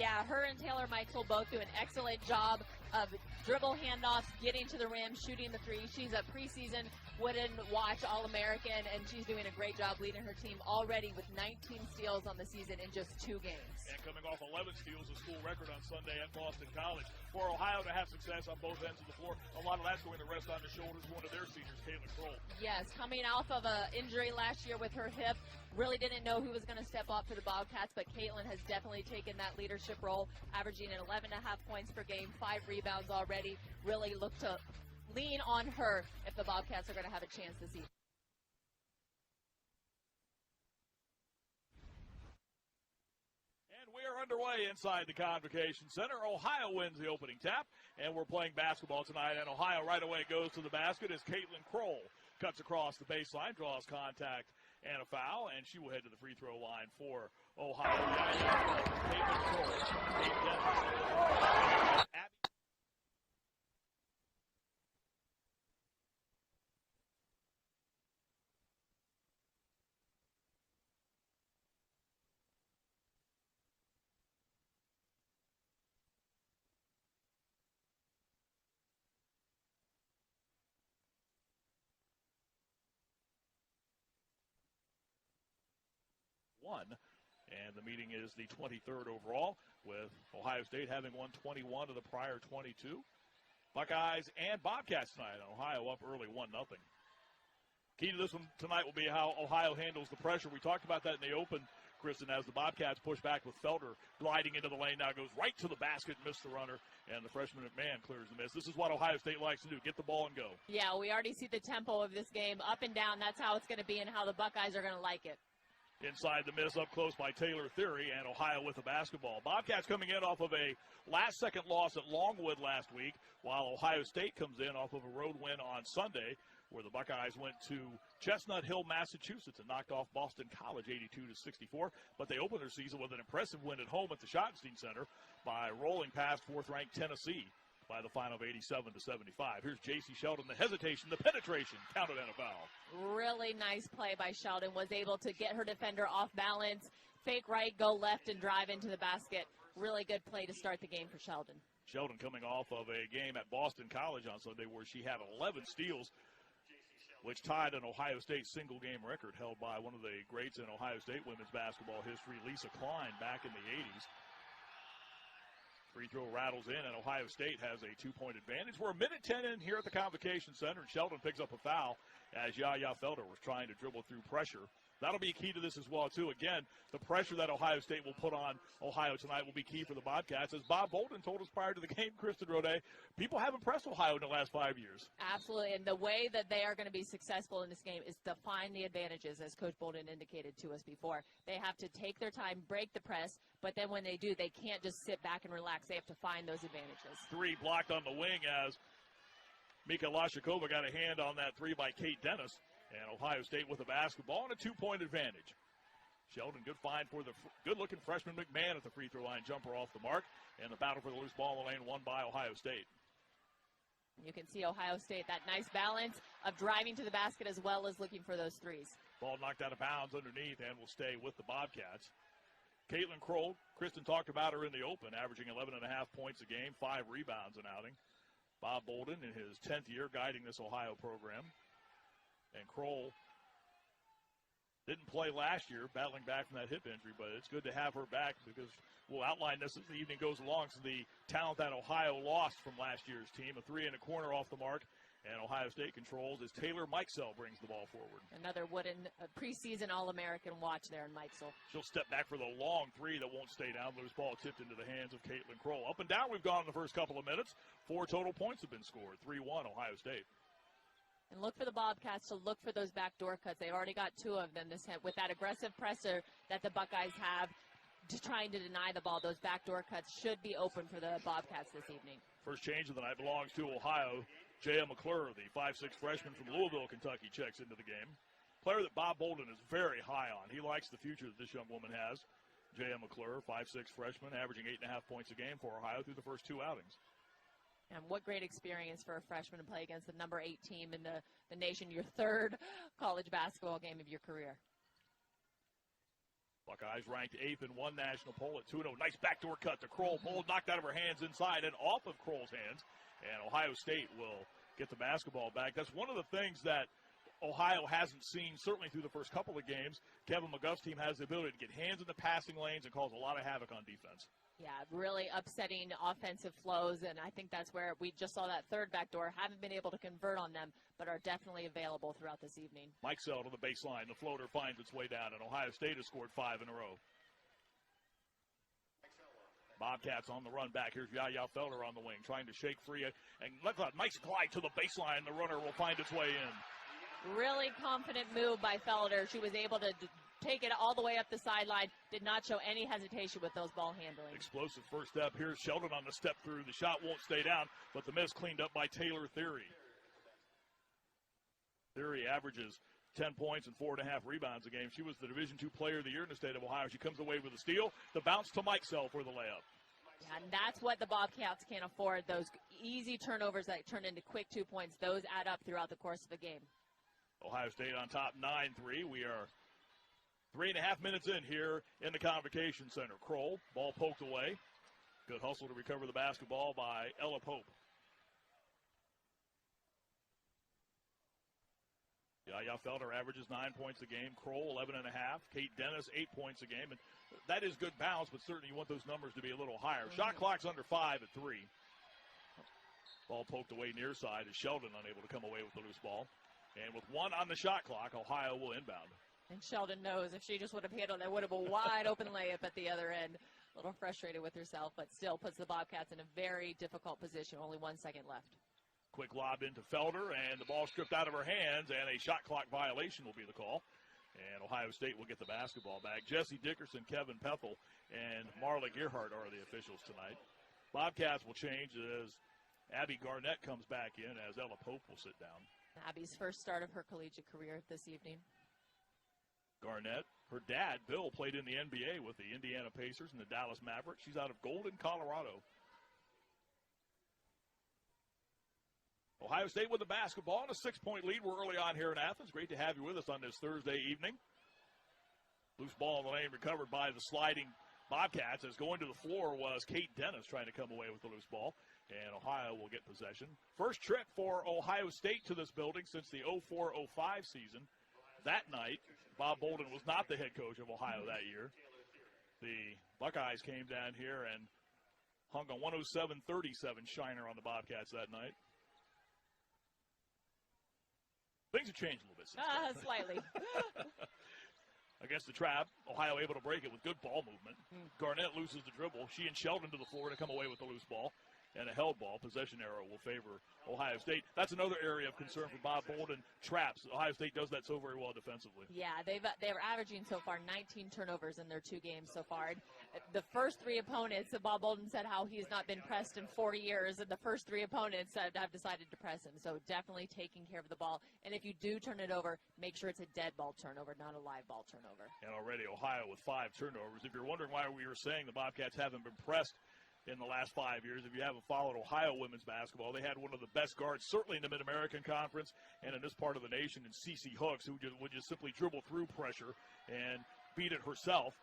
Yeah, her and Taylor Mikesell both do an excellent job of dribble handoffs, getting to the rim, shooting the three. She's a preseason Wooden Watch All-American, and she's doing a great job leading her team already with 19 steals on the season in just 2 games. And coming off 11 steals, a school record on Sunday at Boston College. For Ohio to have success on both ends of the floor, a lot of that's going to rest on the shoulders of one of their seniors, Caitlin Kroll. Yes, coming off of an injury last year with her hip, really didn't know who was going to step up for the Bobcats, but Caitlin has definitely taken that leadership role, averaging an 11.5 points per game, 5 rebounds already. Really look to lean on her if the Bobcats are going to have a chance this evening. And we are underway inside the Convocation Center. Ohio wins the opening tap, and we're playing basketball tonight, and Ohio right away goes to the basket as Caitlin Kroll cuts across the baseline, draws contact and a foul, and she will head to the free throw line for Ohio. Caitlin Kroll, Kate Dennis. And the meeting is the 23rd overall, with Ohio State having won 21 of the prior 22. Buckeyes and Bobcats tonight. Ohio up early 1-0. Key to this one tonight will be how Ohio handles the pressure. We talked about that in the open, Kristen, as the Bobcats push back with Felder gliding into the lane. Now goes right to the basket, missed the runner, and the freshman McMahon clears the miss. This is what Ohio State likes to do, get the ball and go. Yeah, we already see the tempo of this game up and down. That's how it's going to be and how the Buckeyes are going to like it. Inside the miss, up close by Taylor Theory, and Ohio with the basketball. Bobcats coming in off of a last-second loss at Longwood last week, while Ohio State comes in off of a road win on Sunday, where the Buckeyes went to Chestnut Hill, Massachusetts, and knocked off Boston College 82-64. But they opened their season with an impressive win at home at the Schottenstein Center by rolling past fourth-ranked Tennessee by the final of 87-75. Here's J.C. Sheldon, the hesitation, the penetration, counted and a foul. Really nice play by Sheldon. Was able to get her defender off balance, fake right, go left, and drive into the basket. Really good play to start the game for Sheldon. Sheldon coming off of a game at Boston College on Sunday where she had 11 steals, which tied an Ohio State single-game record held by one of the greats in Ohio State women's basketball history, Lisa Klein, back in the 80s. Free throw rattles in, and Ohio State has a 2-point advantage. We're a minute 10 in here at the Convocation Center, and Sheldon picks up a foul as Yaya Felder was trying to dribble through pressure. That'll be key to this as well, too. Again, the pressure that Ohio State will put on Ohio tonight will be key for the Bobcats. As Bob Bolden told us prior to the game, Kristen Rode, people have impressed Ohio in the last 5 years. Absolutely, and the way that they are going to be successful in this game is to find the advantages, as Coach Bolden indicated to us before. They have to take their time, break the press, but then when they do, they can't just sit back and relax. They have to find those advantages. 3 blocked on the wing as Mika Lashikova got a hand on that 3 by Kate Dennis. And Ohio State with a basketball and a 2-point advantage. Sheldon, good find for the good-looking freshman McMahon at the free throw line. Jumper off the mark. And the battle for the loose ball in the lane won by Ohio State. You can see Ohio State, that nice balance of driving to the basket as well as looking for those threes. Ball knocked out of bounds underneath and will stay with the Bobcats. Caitlin Kroll, Kristen talked about her in the open, averaging 11.5 points a game, 5 rebounds an outing. Bob Bolden in his 10th year guiding this Ohio program. And Kroll didn't play last year, battling back from that hip injury, but it's good to have her back because we'll outline this as the evening goes along. So the talent that Ohio lost from last year's team, a 3 in a corner off the mark, and Ohio State controls as Taylor Mikesell brings the ball forward. Another Wooden preseason All-American watch there in Mikesell. She'll step back for the long 3 that won't stay down. Loose ball tipped into the hands of Caitlin Kroll. Up and down we've gone in the first couple of minutes. 4 total points have been scored. 3-1 Ohio State. And look for the Bobcats to look for those backdoor cuts. They've already got 2 of them with that aggressive presser that the Buckeyes have, just trying to deny the ball. Those backdoor cuts should be open for the Bobcats this evening. First change of the night belongs to Ohio. Jaya McClure, the 5'6" freshman from Louisville, Kentucky, checks into the game. Player that Bob Bolden is very high on. He likes the future that this young woman has. Jaya McClure, 5'6" freshman, averaging 8.5 points a game for Ohio through the first 2 outings. And what great experience for a freshman to play against the number 8 team in the nation, your 3rd college basketball game of your career. Buckeyes ranked 8th in one national poll at 2-0. Nice backdoor cut to Kroll. Ball knocked out of her hands inside and off of Kroll's hands. And Ohio State will get the basketball back. That's one of the things that Ohio hasn't seen, certainly through the first couple of games. Kevin McGuff's team has the ability to get hands in the passing lanes and cause a lot of havoc on defense. Yeah, really upsetting offensive flows, and I think that's where we just saw that third backdoor. Haven't been able to convert on them, but are definitely available throughout this evening. Mike Sell to the baseline. The floater finds its way down, and Ohio State has scored 5 in a row. Bobcats on the run back. Here's Yaya Felder on the wing, trying to shake free. And look at that nice glide to the baseline. The runner will find its way in. Really confident move by Felder. She was able to take it all the way up the sideline. Did not show any hesitation with those ball handling. Explosive first step. Here's Sheldon on the step through. The shot won't stay down, but the miss cleaned up by Taylor Theory. Theory averages 10 points and 4.5 rebounds a game. She was the Division II Player of the Year in the state of Ohio. She comes away with a steal. The bounce to Mike Sell for the layup. Yeah, and that's what the Bobcats can't afford. Those easy turnovers that turn into quick 2 points, those add up throughout the course of a game. Ohio State on top 9-3. We are 3.5 minutes in here in the Convocation Center. Kroll, ball poked away. Good hustle to recover the basketball by Ella Pope. Yaya Felder averages 9 points a game. Kroll, 11.5. Kate Dennis, 8 points a game. And that is good bounce, but certainly you want those numbers to be a little higher. Shot clock's under 5 at 3. Ball poked away near side as Sheldon unable to come away with the loose ball. And with 1 on the shot clock, Ohio will inbound. And Sheldon knows if she just would have handled it, would have been a wide open layup at the other end. A little frustrated with herself, but still puts the Bobcats in a very difficult position. Only 1 second left. Quick lob into Felder, and the ball stripped out of her hands, and a shot clock violation will be the call. And Ohio State will get the basketball back. Jesse Dickerson, Kevin Pethel, and Marla Gerhardt are the officials tonight. Bobcats will change as Abby Garnett comes back in, as Ella Pope will sit down. Abby's first start of her collegiate career this evening. Garnett, her dad, Bill, played in the NBA with the Indiana Pacers and the Dallas Mavericks. She's out of Golden, Colorado. Ohio State with the basketball and a 6-point lead. We're early on here in Athens. Great to have you with us on this Thursday evening. Loose ball in the lane recovered by the sliding Bobcats, as going to the floor was Kate Dennis trying to come away with the loose ball. And Ohio will get possession. First trip for Ohio State to this building since the 04-05 season. That night, Bob Bolden was not the head coach of Ohio that year. The Buckeyes came down here and hung a 107-37 shiner on the Bobcats that night. Things have changed a little bit since then. Slightly. Against the trap, Ohio able to break it with good ball movement. Garnett loses the dribble. She and Sheldon to the floor to come away with the loose ball. And a held ball. Possession arrow will favor Ohio State. That's another area of concern for Bob Bolden. Traps. Ohio State does that so very well defensively. Yeah, they're averaging so far 19 turnovers in their 2 games so far. The first 3 opponents, Bob Bolden said how he's not been pressed in 40 years, and the first 3 opponents have decided to press him. So definitely taking care of the ball. And if you do turn it over, make sure it's a dead ball turnover, not a live ball turnover. And already Ohio with 5 turnovers. If you're wondering why we were saying the Bobcats haven't been pressed in the last 5 years, if you haven't followed Ohio women's basketball, they had one of the best guards, certainly in the Mid-American Conference and in this part of the nation, in Cece Hooks, who would just simply dribble through pressure and beat it herself.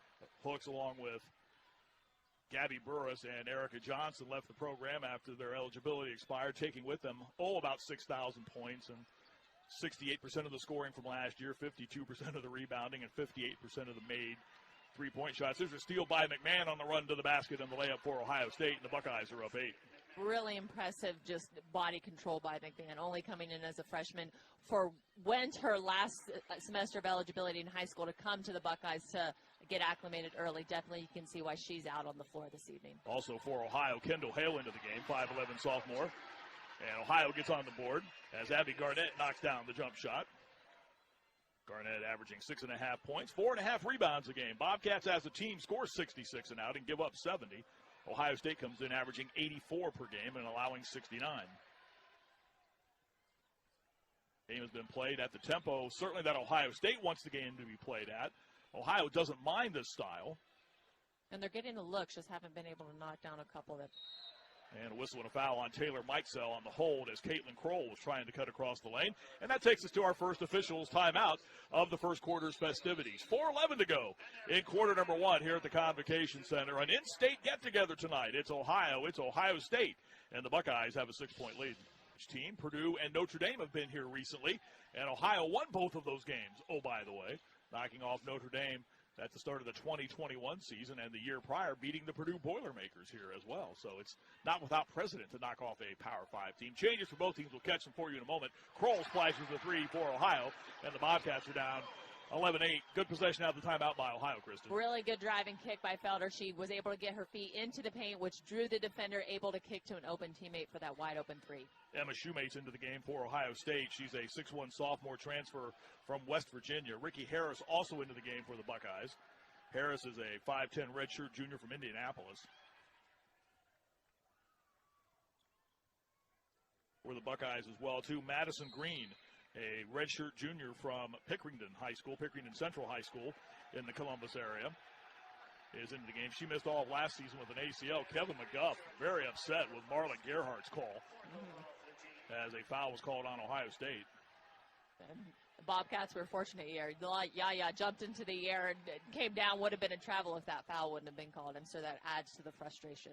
Hooks, along with Gabby Burris and Erica Johnson, left the program after their eligibility expired, taking with them, about 6,000 points and 68% of the scoring from last year, 52% of the rebounding, and 58% of the made three-point shots. There's a steal by McMahon on the run to the basket and the layup for Ohio State, and the Buckeyes are up 8. Really impressive, just body control by McMahon, only coming in as a freshman. Went her last semester of eligibility in high school to come to the Buckeyes to get acclimated early. Definitely you can see why she's out on the floor this evening. Also for Ohio, Kendall Hale into the game, 5'11 sophomore. And Ohio gets on the board as Abby Garnett knocks down the jump shot. Garnett averaging 6.5 points, 4.5 rebounds a game. Bobcats as a team score 66 and out and give up 70. Ohio State comes in averaging 84 per game and allowing 69. Game has been played at the tempo, certainly that Ohio State wants the game to be played at. Ohio doesn't mind this style. And they're getting the looks, just haven't been able to knock down a couple that And a whistle and a foul on Taylor Mikesell on the hold as Caitlin Kroll was trying to cut across the lane. And that takes us to our first officials timeout of the first quarter's festivities. 4:11 to go in quarter number one here at the Convocation Center. An in-state get-together tonight. It's Ohio State. And the Buckeyes have a 6-point lead. Each team, Purdue and Notre Dame, have been here recently. And Ohio won both of those games, oh, by the way, knocking off Notre Dame at the start of the 2021 season, and the year prior beating the Purdue Boilermakers here as well. So it's not without precedent to knock off a Power 5 team. Changes for both teams. We'll catch them for you in a moment. Kroll splashes the three for Ohio, and the Bobcats are down 11-8. Good possession out of the timeout by Ohio, Kristen. Really good driving kick by Felder. She was able to get her feet into the paint, which drew the defender, able to kick to an open teammate for that wide open three. Emma Shoemate's into the game for Ohio State. She's a 6'1 sophomore transfer from West Virginia. Ricky Harris also into the game for the Buckeyes. Harris is a 5'10 redshirt junior from Indianapolis. For the Buckeyes as well, too, Madison Green, a redshirt junior from Pickerington Central High School in the Columbus area, is into the game. She missed all of last season with an ACL. Kevin McGuff very upset with Marla Gerhardt's call as a foul was called on Ohio State. And the Bobcats were fortunate here. Yaya jumped into the air and came down. Would have been a travel if that foul wouldn't have been called, and so that adds to the frustration.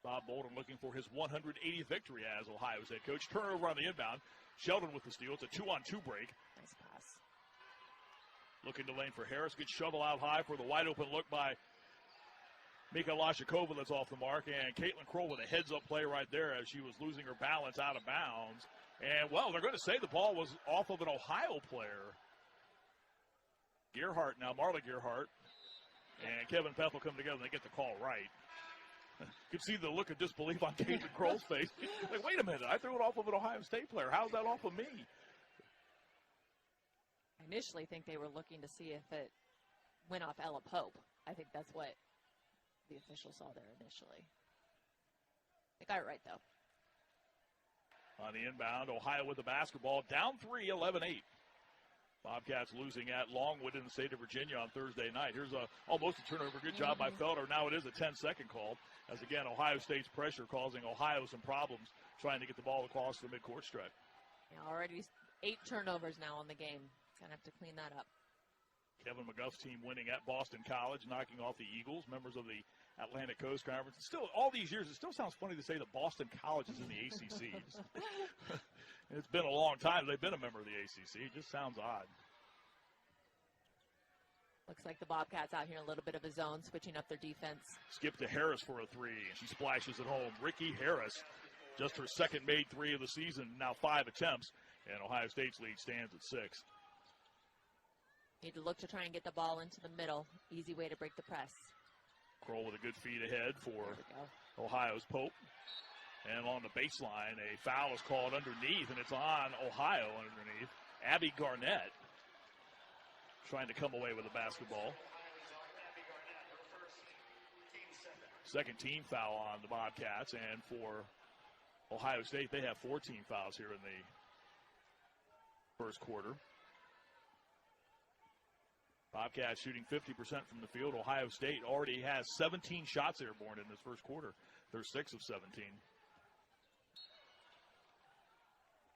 Bob Bolden looking for his 180th victory as Ohio's head coach. Turnover on the inbound. Sheldon with the steal. It's a 2-on-2 break. Nice pass. Looking to lane for Harris. Good shovel out high for the wide open look by Mika Lashikova that's off the mark. And Caitlin Kroll with a heads-up play right there as she was losing her balance out of bounds. And, well, they're going to say the ball was off of an Ohio player. Gerhardt now, Marla Gerhardt. And Kevin Peth will come together and they get the call right. You can see the look of disbelief on Caitlin Kroll's face. Like, wait a minute, I threw it off of an Ohio State player. How's that off of me? I initially think they were looking to see if it went off Ella Pope. I think that's what the official saw there initially. They got it right, though. On the inbound, Ohio with the basketball. Down 3, 11-8. Bobcats losing at Longwood in the state of Virginia on Thursday night. Here's almost a turnover. Good job by Felder. Now it is a 10-second call. As, again, Ohio State's pressure causing Ohio some problems trying to get the ball across the midcourt stretch. Yeah, already 8 turnovers now in the game. Going to have to clean that up. Kevin McGuff's team winning at Boston College, knocking off the Eagles, members of the Atlantic Coast Conference. Still, all these years, it still sounds funny to say that Boston College is in the ACC. It's been a long time they've been a member of the ACC. It just sounds odd. Looks like the Bobcats out here in a little bit of a zone, switching up their defense. Skip to Harris for a three, and she splashes it home. Ricky Harris, just her second made three of the season, now 5 attempts, and Ohio State's lead stands at 6. Need to look to try and get the ball into the middle. Easy way to break the press. Kroll with a good feed ahead for Ohio's Pope. And on the baseline, a foul is called underneath, and it's on Ohio underneath. Abby Garnett trying to come away with the basketball. Second team foul on the Bobcats, and for Ohio State, they have 14 fouls here in the first quarter. Bobcats shooting 50% from the field. Ohio State already has 17 shots airborne in this first quarter. They're 6 of 17.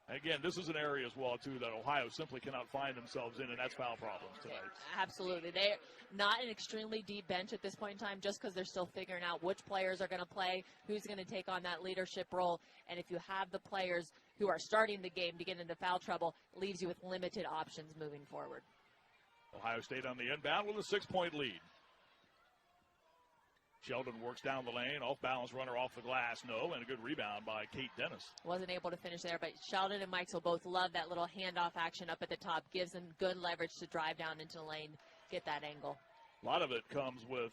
Again, this is an area as well, too, that Ohio simply cannot find themselves in, and that's foul problems tonight. Absolutely. They're not an extremely deep bench at this point in time, just because they're still figuring out which players are going to play, who's going to take on that leadership role. And if you have the players who are starting the game to get into foul trouble, it leaves you with limited options moving forward. Ohio State on the inbound with a 6-point lead. Sheldon works down the lane, off-balance runner off the glass, no, and a good rebound by Kate Dennis. Wasn't able to finish there, but Sheldon and Mikes will both love that little handoff action up at the top. Gives them good leverage to drive down into the lane, get that angle. A lot of it comes with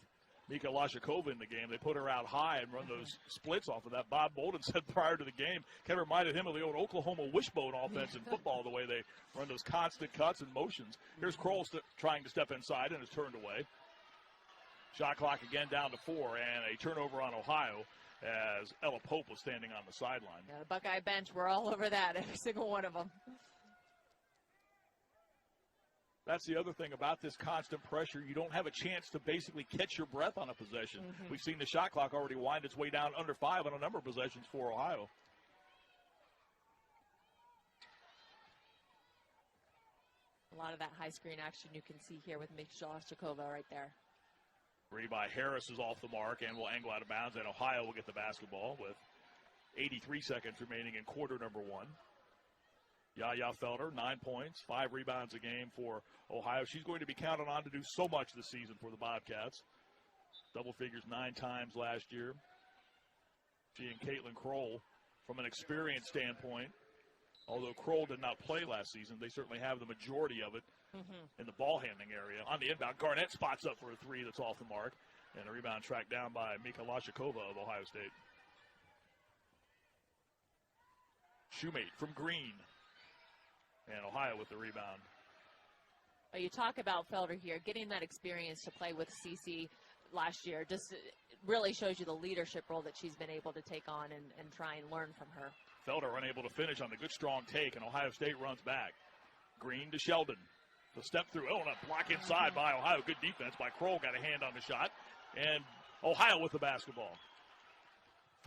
Mika Lashikova in the game. They put her out high and run those splits off of that. Bob Bolden said prior to the game, kind of reminded him of the old Oklahoma wishbone offense in football, the way they run those constant cuts and motions. Here's Kroll trying to step inside and is turned away. Shot clock again down to 4, and a turnover on Ohio as Ella Pope was standing on the sideline. Yeah, the Buckeye bench, we're all over that, every single one of them. That's the other thing about this constant pressure. You don't have a chance to basically catch your breath on a possession. We've seen the shot clock already wind its way down under 5 on a number of possessions for Ohio. A lot of that high screen action you can see here with Mikhaila Shakova right there. Three by Harris is off the mark and will angle out of bounds, and Ohio will get the basketball with 83 seconds remaining in quarter number 1. Yaya Felder, 9 points, 5 rebounds a game for Ohio. She's going to be counted on to do so much this season for the Bobcats. Double figures 9 times last year. She and Caitlin Kroll, from an experience standpoint, although Kroll did not play last season, they certainly have the majority of it in the ball handling area. On the inbound, Garnett spots up for a 3 that's off the mark, and a rebound tracked down by Mikhaila Shakova of Ohio State. Shoemate from Green. And Ohio with the rebound. Well, you talk about Felder here, getting that experience to play with CC last year just really shows you the leadership role that she's been able to take on and try and learn from her. Felder unable to finish on the good strong take, and Ohio State runs back. Green to Sheldon. The step through. Oh, and a block inside by Ohio. Good defense by Kroll. Got a hand on the shot. And Ohio with the basketball.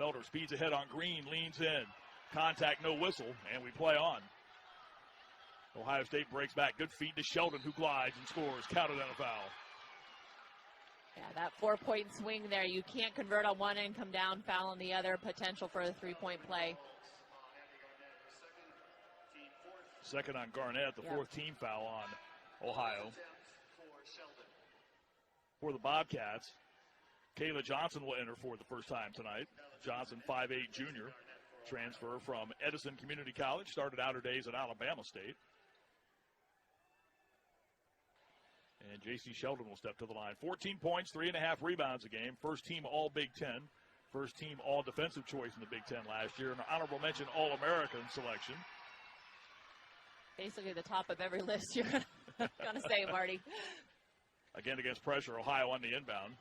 Felder speeds ahead on Green, leans in. Contact, no whistle, and we play on. Ohio State breaks back. Good feed to Sheldon, who glides and scores. Counted on a foul. Yeah, that 4-point swing there. You can't convert on one end, come down, foul on the other. Potential for a 3-point play. Second on Garnett, the 4th team foul on Ohio. For the Bobcats, Kayla Johnson will enter for the first time tonight. Johnson, 5'8" junior, transfer from Edison Community College, started out her days at Alabama State. And J.C. Sheldon will step to the line. 14 points, 3.5 rebounds a game. First team All Big Ten. First team All Defensive Choice in the Big Ten last year. An honorable mention All-American selection. Basically the top of every list you're going to say, Marty. Again, against pressure, Ohio on the inbound.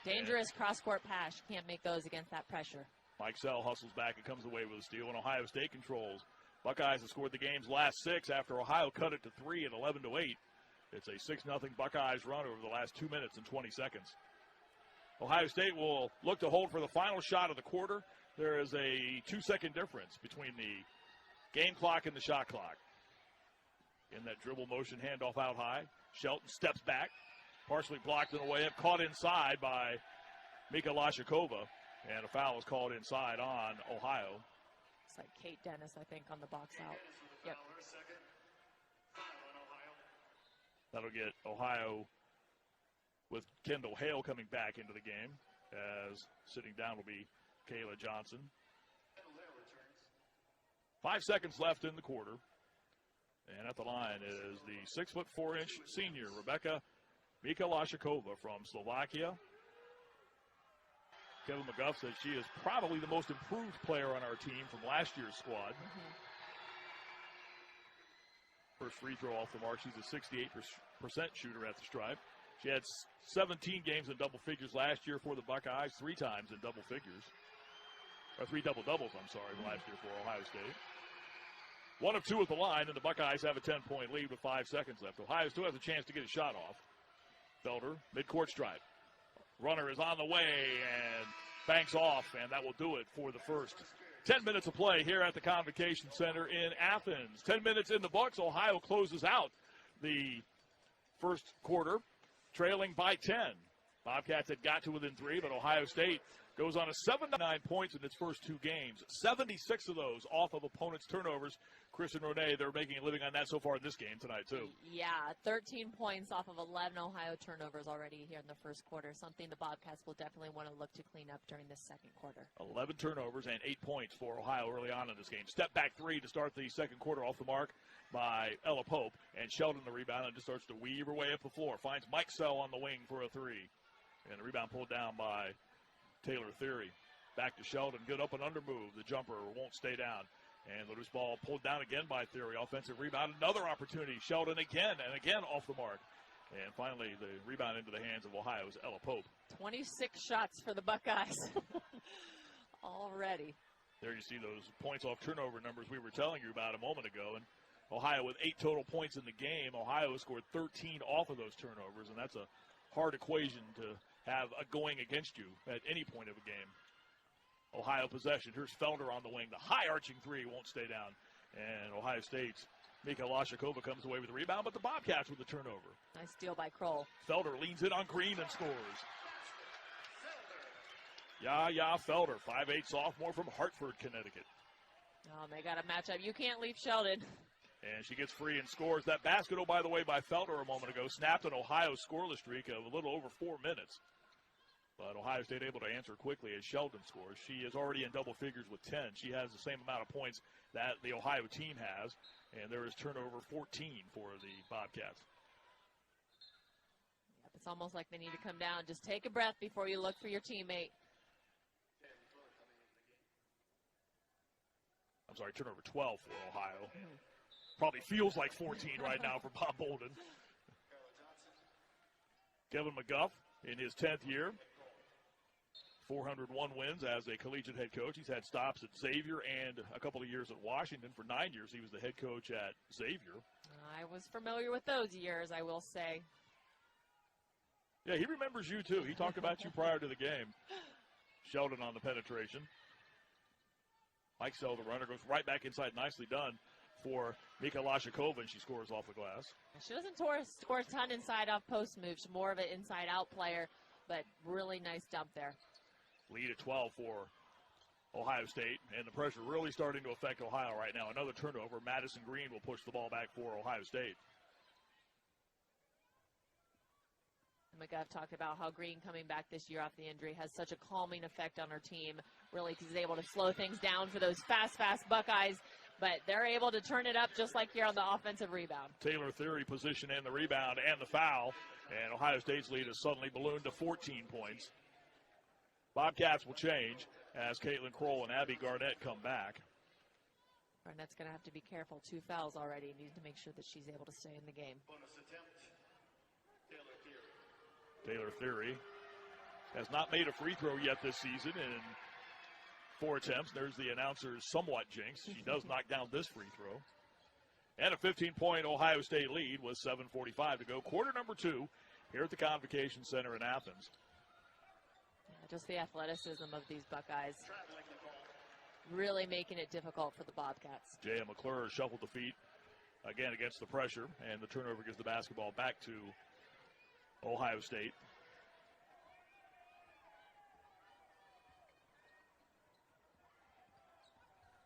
Dangerous cross-court pass. You can't make those against that pressure. Mike Sell hustles back and comes away with a steal, and Ohio State controls. Buckeyes have scored the game's last 6 after Ohio cut it to 3 at 11-8. It's a 6-0 Buckeyes run over the last 2 minutes and 20 seconds. Ohio State will look to hold for the final shot of the quarter. There is a 2-second difference between the game clock and the shot clock. In that dribble motion, handoff out high. Shelton steps back, partially blocked in the way up, caught inside by Mikhaila Shakova, and a foul is called inside on Ohio. It's like Kate Dennis, I think, on the box out. Yep. That'll get Ohio with Kendall Hale coming back into the game, as sitting down will be Kayla Johnson. 5 seconds left in the quarter. And at the line is the 6'4" senior, Rebecca Mikhaila Shakova from Slovakia. Kevin McGuff says she is probably the most improved player on our team from last year's squad. First free throw off the mark. She's a 68% shooter at the stripe. She had 17 games in double figures last year for the Buckeyes, 3 times in double figures. Or 3 double-doubles, last year for Ohio State. 1 of 2 at the line, and the Buckeyes have a 10-point lead with 5 seconds left. Ohio still has a chance to get a shot off. Felder, midcourt stripe. Runner is on the way and banks off, and that will do it for the first 10 minutes of play here at the Convocation Center in Athens. 10 minutes in the books. Ohio closes out the first quarter, trailing by 10. Bobcats had got to within 3, but Ohio State goes on a 7-9 points in its first 2 games. 76 of those off of opponents' turnovers. Chris and Renee, they're making a living on that so far in this game tonight, too. Yeah, 13 points off of 11 Ohio turnovers already here in the first quarter. Something the Bobcats will definitely want to look to clean up during this second quarter. 11 turnovers and 8 points for Ohio early on in this game. Step back 3 to start the second quarter off the mark by Ella Pope. And Sheldon the rebound and just starts to weave her way up the floor. Finds Mike Sell on the wing for a 3. And the rebound pulled down by Taylor Theory. Back to Sheldon. Good up and under move. The jumper won't stay down. And the loose ball pulled down again by Theory. Offensive rebound. Another opportunity. Sheldon again and again off the mark. And finally, the rebound into the hands of Ohio's Ella Pope. 26 shots for the Buckeyes already. There you see those points off turnover numbers we were telling you about a moment ago. And Ohio with 8 total points in the game. Ohio scored 13 off of those turnovers, and that's a hard equation to have going against you at any point of a game. Ohio possession. Here's Felder on the wing. The high arching three won't stay down. And Ohio State's Mika Lashikova comes away with the rebound, but the Bobcats with the turnover. Nice steal by Kroll. Felder leans in on Green and scores. Yaya Felder, 5'8" sophomore from Hartford, Connecticut. Oh, they got a matchup. You can't leave Sheldon. And she gets free and scores. That basket, oh, by the way, by Felder a moment ago, snapped an Ohio scoreless streak of a little over 4 minutes. But Ohio State able to answer quickly as Sheldon scores. She is already in double figures with 10. She has the same amount of points that the Ohio team has. And there is turnover 14 for the Bobcats. Yep, it's almost like they need to come down. Just take a breath before you look for your teammate. I'm sorry, turnover 12 for Ohio. Probably feels like 14 right now for Bob Bolden. Kevin McGuff in his 10th year. 401 wins as a collegiate head coach. He's had stops at Xavier and a couple of years at Washington. For 9 years, he was the head coach at Xavier. I was familiar with those years, I will say. Yeah, he remembers you, too. He talked about you prior to the game. Sheldon on the penetration. Mike Sell, the runner, goes right back inside. Nicely done for Mika Lashikova, and she scores off the glass. She doesn't score a ton inside off post moves. She's more of an inside-out player, but really nice dump there. Lead at 12 for Ohio State, and the pressure really starting to affect Ohio right now. Another turnover. Madison Green will push the ball back for Ohio State. McGuff talked about how Green coming back this year off the injury has such a calming effect on her team. Really, he's able to slow things down for those fast Buckeyes, but they're able to turn it up just like here on the offensive rebound. Taylor Theory position and the rebound and the foul, and Ohio State's lead has suddenly ballooned to 14 points. Bobcats will change as Caitlin Kroll and Abby Garnett come back. Garnett's going to have to be careful. 2 fouls already. Needs to make sure that she's able to stay in the game. Taylor Theory has not made a free throw yet this season in 4 attempts. There's the announcer's somewhat jinx. She does knock down this free throw. And a 15-point Ohio State lead with 7:45 to go. Quarter number 2 here at the Convocation Center in Athens. Just the athleticism of these Buckeyes really making it difficult for the Bobcats. Jaya McClure shuffled the feet again against the pressure, and the turnover gives the basketball back to Ohio State.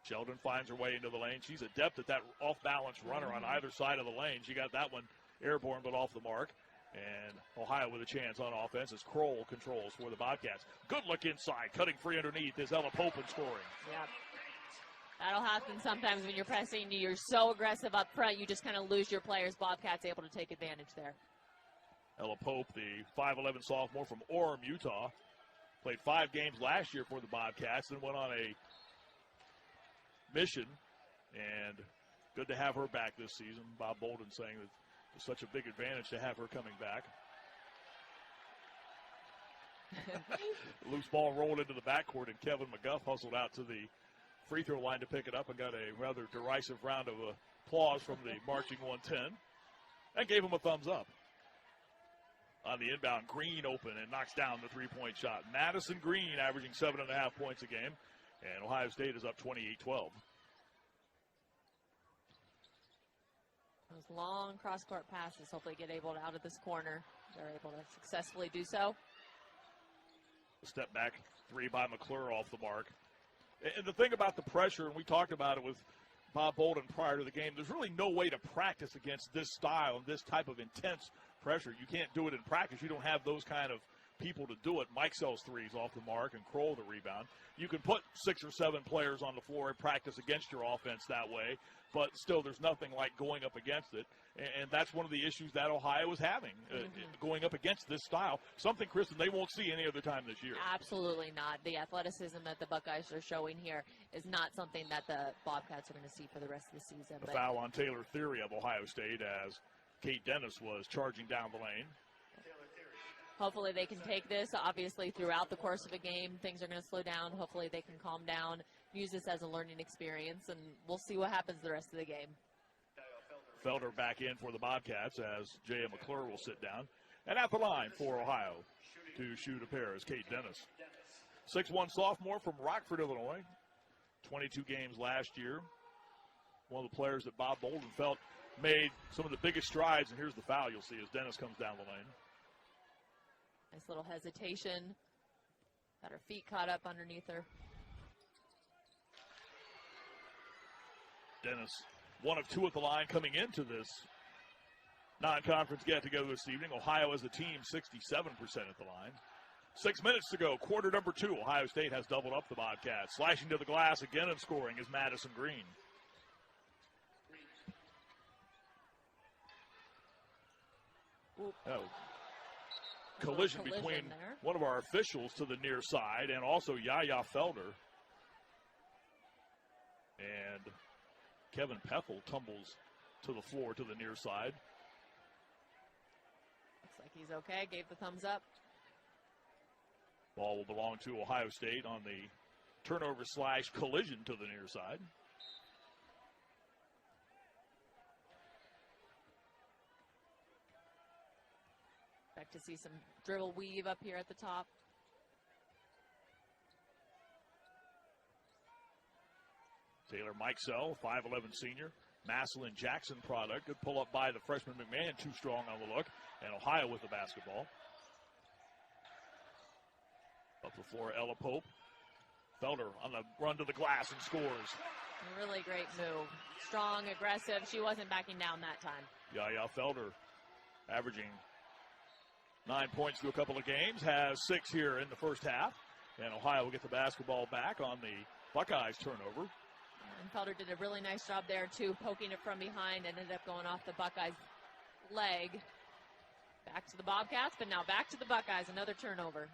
Sheldon finds her way into the lane. She's adept at that off-balance runner on either side of the lane. She got that one airborne but off the mark. And Ohio with a chance on offense as Kroll controls for the Bobcats. Good look inside. Cutting free underneath is Ella Pope and scoring. Yeah. That'll happen sometimes when you're pressing. You're so aggressive up front, you just kind of lose your players. Bobcats able to take advantage there. Ella Pope, the 5'11 sophomore from Orem, Utah. Played 5 games last year for the Bobcats and went on a mission. And good to have her back this season. Bob Bolden saying that it's such a big advantage to have her coming back. Loose ball rolled into the backcourt, and Kevin McGuff hustled out to the free throw line to pick it up and got a rather derisive round of applause from the marching 110 and gave him a thumbs up. On the inbound, Green open and knocks down the three-point shot. Madison Green averaging 7.5 points a game, and Ohio State is up 28-12. Those long cross-court passes hopefully get able out of this corner. They're able to successfully do so. A step back 3 by McClure off the mark. And the thing about the pressure, and we talked about it with Bob Bolden prior to the game, there's really no way to practice against this style and this type of intense pressure. You can't do it in practice. You don't have those kind of people to do it. Mike sells threes off the mark and Kroll the rebound. You can put 6 or 7 players on the floor and practice against your offense that way, but still there's nothing like going up against it. And that's one of the issues that Ohio is having, going up against this style. Something, Kristen, they won't see any other time this year. Absolutely not. The athleticism that the Buckeyes are showing here is not something that the Bobcats are going to see for the rest of the season. The foul on Taylor Theory of Ohio State as Kate Dennis was charging down the lane. Hopefully they can take this. Obviously, throughout the course of a game, things are going to slow down. Hopefully they can calm down, use this as a learning experience, and we'll see what happens the rest of the game. Felder back in for the Bobcats as J.M. McClure will sit down. And at the line for Ohio to shoot a pair is Kate Dennis. 6'1" sophomore from Rockford, Illinois. 22 games last year. One of the players that Bob Bolden felt made some of the biggest strides. And here's the foul you'll see as Dennis comes down the lane. Nice little hesitation. Got her feet caught up underneath her. Dennis, 1 of 2 at the line coming into this non-conference get-together this evening. Ohio as a team, 67% at the line. 6 minutes to go, quarter number 2. Ohio State has doubled up the Bobcats. Slashing to the glass again and scoring is Madison Green. Oh. Collision between there. One of our officials to the near side and also Yaya Felder. And Kevin Peffel tumbles to the floor to the near side. Looks like he's okay. Gave the thumbs up. Ball will belong to Ohio State on the turnover / collision to the near side. Expect to see some dribble weave up here at the top. Taylor Mikesell, 5'11" senior. Massillon Jackson product. Good pull up by the freshman McMahon, too strong on the look. And Ohio with the basketball. Up the floor, Ella Pope. Felder on the run to the glass and scores. A really great move. Strong, aggressive. She wasn't backing down that time. Yaya Felder averaging 9 points through a couple of games. Has 6 here in the first half. And Ohio will get the basketball back on the Buckeyes turnover. And Felder did a really nice job there, too, poking it from behind. Ended up going off the Buckeyes' leg. Back to the Bobcats, but now back to the Buckeyes. Another turnover.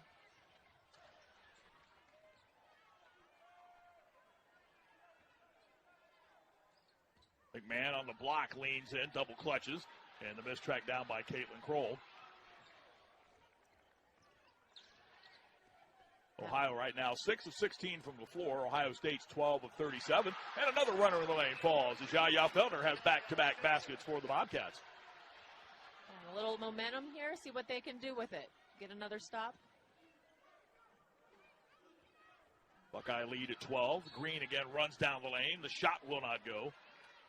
McMahon on the block leans in, double clutches, and the miss tracked down by Caitlin Kroll. Ohio right now 6 of 16 from the floor. Ohio State's 12 of 37. And another runner in the lane falls as Yaya Felder has back-to-back baskets for the Bobcats. And a little momentum here. See what they can do with it. Get another stop. Buckeye lead at 12. Green again runs down the lane. The shot will not go.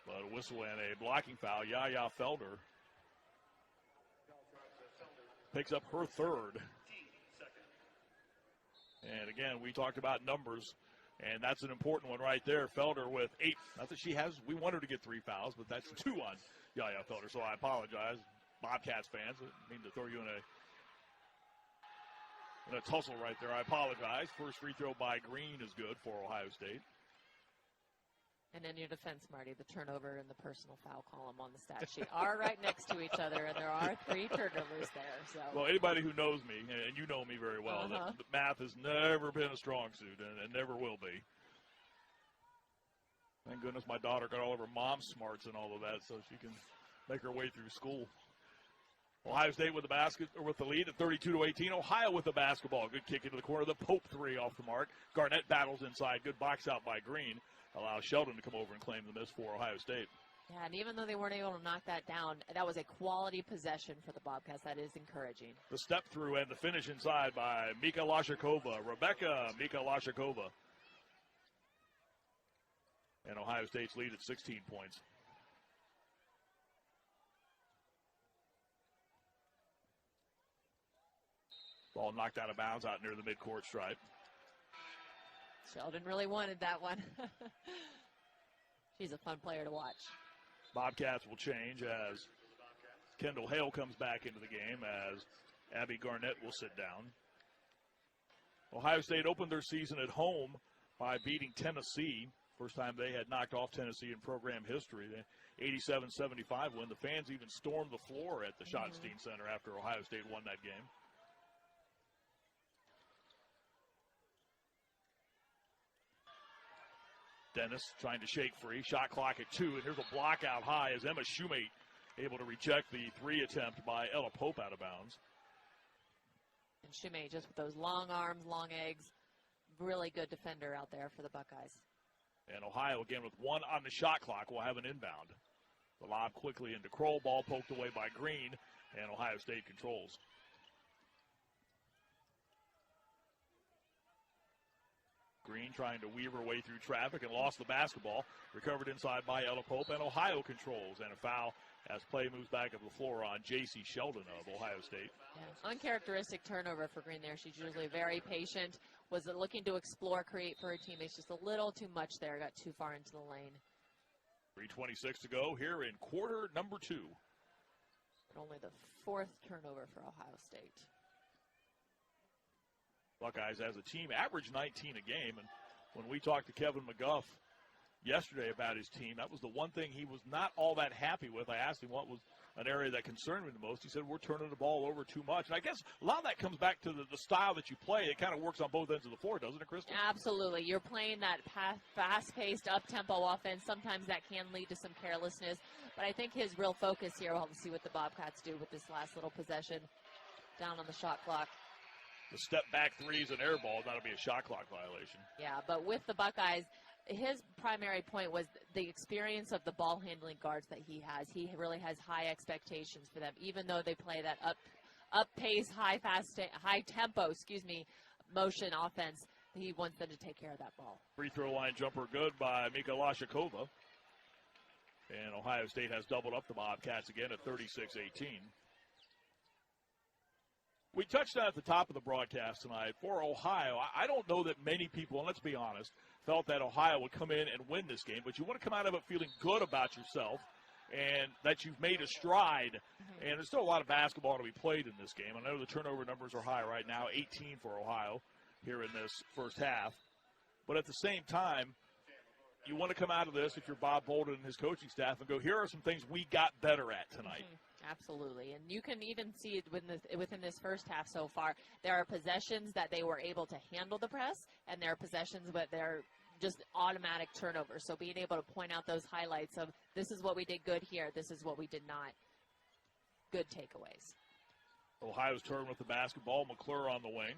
But a whistle and a blocking foul. Yaya Felder picks up her third. And again, we talked about numbers, and that's an important one right there. Felder with 8. Not that she has, we want her to get 3 fouls, but that's 2 on Yaya Felder. So I apologize, Bobcats fans. I didn't mean to throw you in a tussle right there. I apologize. First free throw by Green is good for Ohio State. And in your defense, Marty, the turnover and the personal foul column on the stat sheet are right next to each other, and there are 3 turnovers there. So. Well, anybody who knows me, and you know me very well, that math has never been a strong suit and never will be. Thank goodness my daughter got all of her mom smarts and all of that so she can make her way through school. Ohio State with the lead at 32-18. Ohio with the basketball. Good kick into the corner. The Pope 3 off the mark. Garnett battles inside. Good box out by Green. Allows Sheldon to come over and claim the miss for Ohio State. Yeah, and even though they weren't able to knock that down, that was a quality possession for the Bobcats. That is encouraging. The step through and the finish inside by Mika Lashakova. Mika Lashakova. And Ohio State's lead at 16 points. Ball knocked out of bounds out near the midcourt stripe. Sheldon really wanted that one. She's a fun player to watch. Bobcats will change as Kendall Hale comes back into the game as Abby Garnett will sit down. Ohio State opened their season at home by beating Tennessee. First time they had knocked off Tennessee in program history. The 87-75 win. The fans even stormed the floor at the Schottenstein Center after Ohio State won that game. Dennis trying to shake free. Shot clock at 2, and here's a block out high as Emma Shoemate able to reject the 3 attempt by Ella Pope out of bounds. And Shoemate just with those long arms, long eggs. Really good defender out there for the Buckeyes. And Ohio again with 1 on the shot clock will have an inbound. The lob quickly into Kroll. Ball poked away by Green, and Ohio State controls. Green trying to weave her way through traffic and lost the basketball. Recovered inside by Ella Pope, and Ohio controls. And a foul as play moves back up the floor on J.C. Sheldon of Ohio State. Yeah, uncharacteristic turnover for Green there. She's usually very patient. Was looking to explore, create for her teammates. Just a little too much there. Got too far into the lane. 3:26 to go here in quarter number 2. But only the 4th turnover for Ohio State. Buckeyes as a team average 19 a game. And when we talked to Kevin McGuff yesterday about his team, that was the one thing he was not all that happy with. I asked him what was an area that concerned me the most. He said, we're turning the ball over too much. And I guess a lot of that comes back to the style that you play. It kind of works on both ends of the floor, doesn't it, Kristen? Absolutely. You're playing that fast-paced, up-tempo offense. Sometimes that can lead to some carelessness. But I think his real focus here, we'll see what the Bobcats do with this last little possession down on the shot clock. The step-back three is an air ball. That'll be a shot clock violation. Yeah, but with the Buckeyes, his primary point was the experience of the ball handling guards that he has. He really has high expectations for them, even though they play that up-pace, high tempo, motion offense. He wants them to take care of that ball. Free throw line jumper good by Mika Lashikova. And Ohio State has doubled up the Bobcats again at 36-18. We touched on at the top of the broadcast tonight, for Ohio, I don't know that many people, and let's be honest, felt that Ohio would come in and win this game, but you want to come out of it feeling good about yourself and that you've made a stride. Mm-hmm. And there's still a lot of basketball to be played in this game. I know the turnover numbers are high right now, 18 for Ohio here in this first half. But at the same time, you want to come out of this, if you're Bob Bolden and his coaching staff, and go, here are some things we got better at tonight. Mm-hmm. Absolutely, and you can even see it within this first half so far. There are possessions that they were able to handle the press, and there are possessions but they're just automatic turnovers. So being able to point out those highlights of this is what we did good here, this is what we did not. Good takeaways. Ohio's turn with the basketball. McClure on the wing.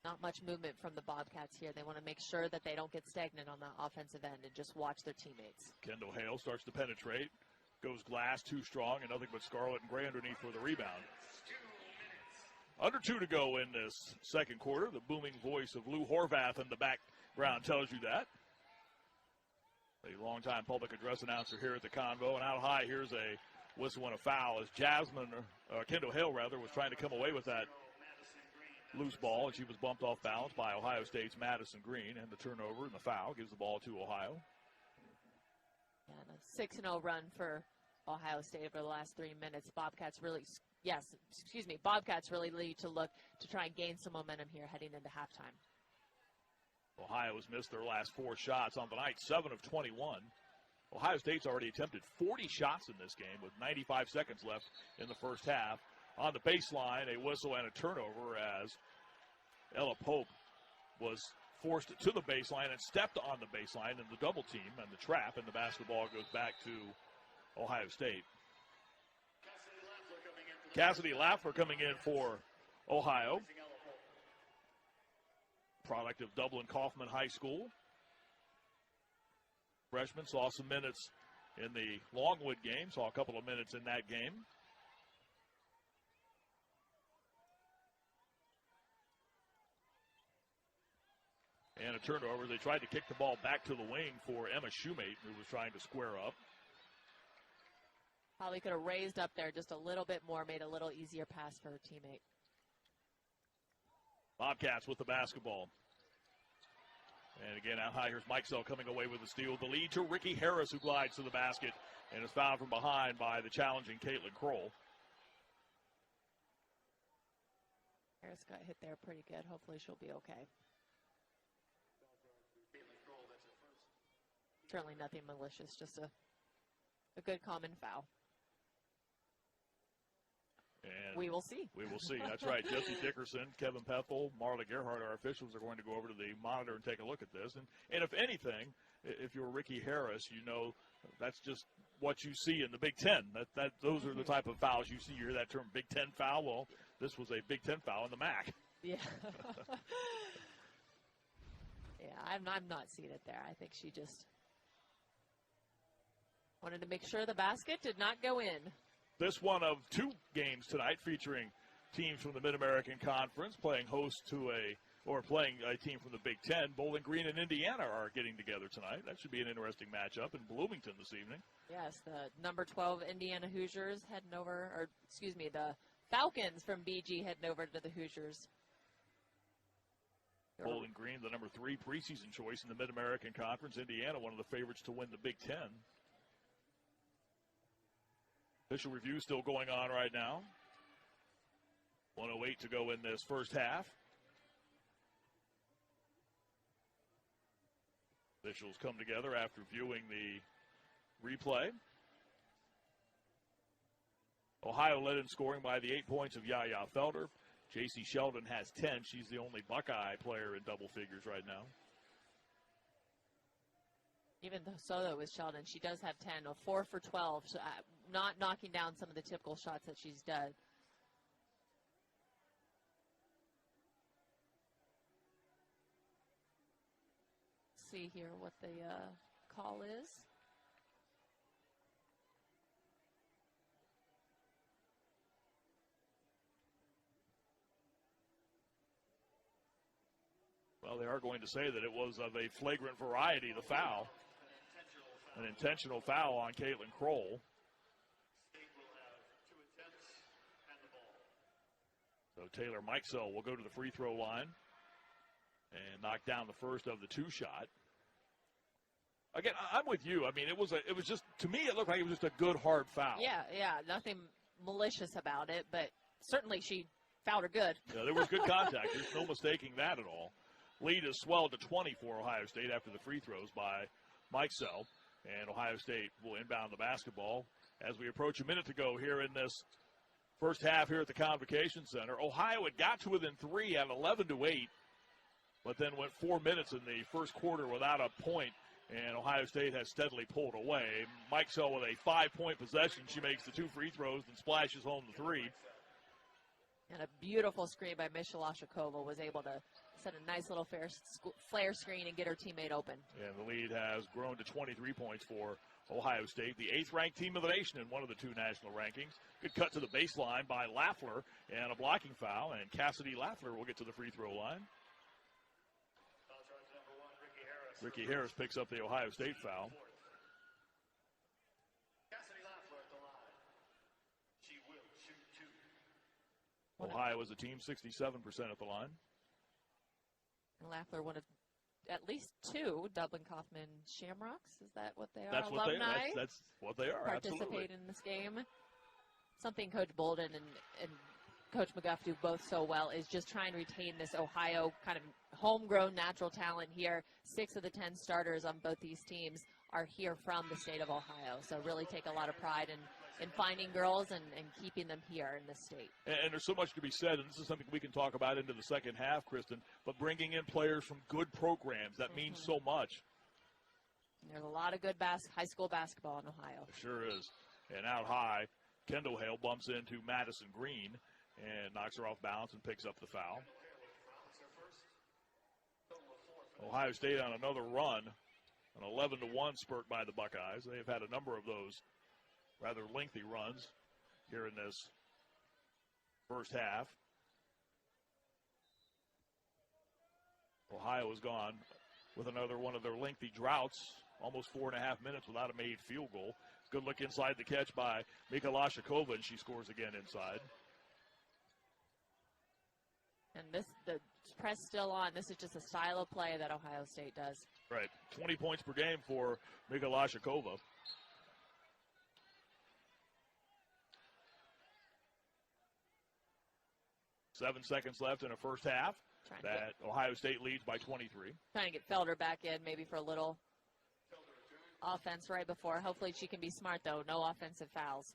Not much movement from the Bobcats here. They want to make sure that they don't get stagnant on the offensive end and just watch their teammates. Kendall Hale starts to penetrate. Goes glass, too strong, and nothing but Scarlett and Gray underneath for the rebound. Under 2 to go in this second quarter. The booming voice of Lou Horvath in the background tells you that. A longtime public address announcer here at the Convo. And out high, here's a whistle and a foul as Kendall Hale was trying to come away with that loose ball, and she was bumped off balance by Ohio State's Madison Green, and the turnover and the foul gives the ball to Ohio. And a 6-0 run for Ohio State over the last 3 minutes. Bobcats really need to look to try and gain some momentum here heading into halftime. Ohio has missed their last 4 shots on the night, 7 of 21. Ohio State's already attempted 40 shots in this game with 95 seconds left in the first half. On the baseline, a whistle and a turnover as Ella Pope was forced to the baseline and stepped on the baseline in the double team and the trap, and the basketball goes back to Ohio State. Cassidy Lafler coming in for Ohio. Product of Dublin Kaufman High School. Freshman saw some minutes in the Longwood game, saw a couple of minutes in that game. And a turnover. They tried to kick the ball back to the wing for Emma Shoemate, who was trying to square up. Probably could have raised up there just a little bit more, made a little easier pass for her teammate. Bobcats with the basketball. And again, out high, here's Mike Zell coming away with the steal. The lead to Ricky Harris, who glides to the basket and is fouled from behind by the challenging Caitlin Kroll. Harris got hit there pretty good. Hopefully she'll be okay. Certainly nothing malicious, just a good common foul. And we will see. We will see. That's right. Jesse Dickerson, Kevin Peffel, Marla Gerhardt, our officials, are going to go over to the monitor and take a look at this. And if anything, if you're Ricky Harris, you know that's just what you see in the Big Ten. Those are the type of fouls you see. You hear that term Big Ten foul. Well, this was a Big Ten foul in the MAC. Yeah. Yeah, I'm not seeing it there. I think she just wanted to make sure the basket did not go in. This one of two games tonight featuring teams from the Mid-American Conference playing host to playing a team from the Big Ten. Bowling Green and Indiana are getting together tonight. That should be an interesting matchup in Bloomington this evening. Yes, the number 12 Indiana Hoosiers the Falcons from BG heading over to the Hoosiers. Bowling Green, the number 3 preseason choice in the Mid-American Conference. Indiana, one of the favorites to win the Big Ten. Official review still going on right now. 1:08 to go in this first half. Officials come together after viewing the replay. Ohio led in scoring by the 8 points of Yaya Felder. J.C. Sheldon has 10. She's the only Buckeye player in double figures right now. Even though with Sheldon, she does have 10, 4 for 12, so, not knocking down some of the typical shots that she's done. See here what the call is. Well, they are going to say that it was of a flagrant variety, the foul. An intentional foul on Caitlin Kroll. So Taylor Mikesell will go to the free throw line and knock down the first of the 2 shot. Again, I'm with you. I mean, it was just, to me, it looked like it was just a good hard foul. Yeah, nothing malicious about it, but certainly she fouled her good. Yeah, there was good contact. There's no mistaking that at all. Lead is swelled to 20 for Ohio State after the free throws by Mikesell. And Ohio State will inbound the basketball as we approach a minute to go here in this first half here at the Convocation Center. Ohio had got to within 3 at 11-8, but then went 4 minutes in the first quarter without a point, and Ohio State has steadily pulled away. Mikesell with a 5-point possession. She makes the 2 free throws and splashes home the 3. And a beautiful screen by Mishalashikova was able to set a nice little flare screen and get her teammate open. And the lead has grown to 23 points for Ohio State, the 8th-ranked team of the nation in one of the 2 national rankings. Good cut to the baseline by Lafler and a blocking foul, and Cassidy Lafler will get to the free throw line. Ricky Harris picks up the Ohio State foul. Ohio is a team 67% at the line. Lafler, one of at least 2 Dublin Kaufman Shamrocks. Is that what they are? That's what that's what they are. Participate absolutely. In this game. Something Coach Bolden and Coach McGuff do both so well is just try and retain this Ohio kind of homegrown natural talent here. 6 of the 10 starters on both these teams are here from the state of Ohio. So really take a lot of pride in finding girls and keeping them here in the state. And there's so much to be said, and this is something we can talk about into the second half, Kristen, but bringing in players from good programs, that means so much. There's a lot of good high school basketball in Ohio. It sure is. And out high, Kendall Hale bumps into Madison Green and knocks her off balance and picks up the foul. Ohio State on another run, an 11-1 spurt by the Buckeyes. They've had a number of those rather lengthy runs here in this first half. Ohio has gone with another one of their lengthy droughts, almost 4.5 minutes without a made field goal. Good look inside the catch by Mikhalashikova, and she scores again inside. And the press still on. This is just a style of play that Ohio State does. Right. 20 points per game for Mikhalashikova. Seven seconds left in the first half. Ohio State leads by 23. Trying to get Felder back in maybe for a little offense right before. Hopefully she can be smart, though. No offensive fouls.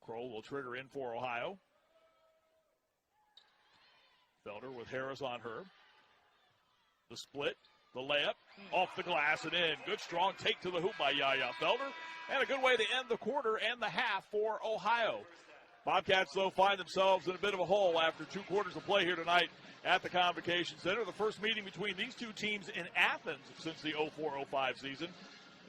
Kroll will trigger in for Ohio. Felder with Harris on her. The split, the layup, off the glass and in. Good strong take to the hoop by Yaya Felder. And a good way to end the quarter and the half for Ohio. Bobcats, though, find themselves in a bit of a hole after 2 quarters of play here tonight at the Convocation Center. The first meeting between these two teams in Athens since the 04-05 season.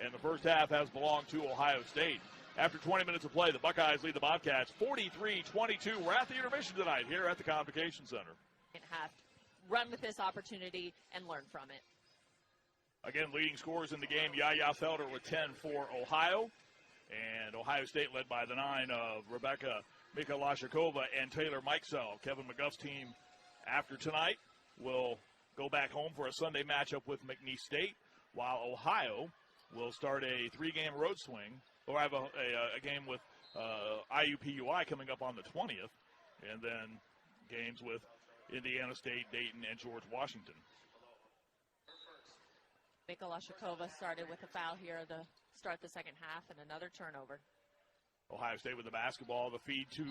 And the first half has belonged to Ohio State. After 20 minutes of play, the Buckeyes lead the Bobcats 43-22. We're at the intermission tonight here at the Convocation Center. Half. Run with this opportunity and learn from it. Again, leading scorers in the game, Yaya Felder with 10 for Ohio. And Ohio State led by the 9 of Rebecca Mikolashikova and Taylor Mikesell. Kevin McGuff's team, after tonight, will go back home for a Sunday matchup with McNeese State, while Ohio will start a 3-game road swing, or have a game with IUPUI coming up on the 20th, and then games with Indiana State, Dayton, and George Washington. Mikolashikova started with a foul here to start the second half, and another turnover. Ohio State with the basketball, the feed to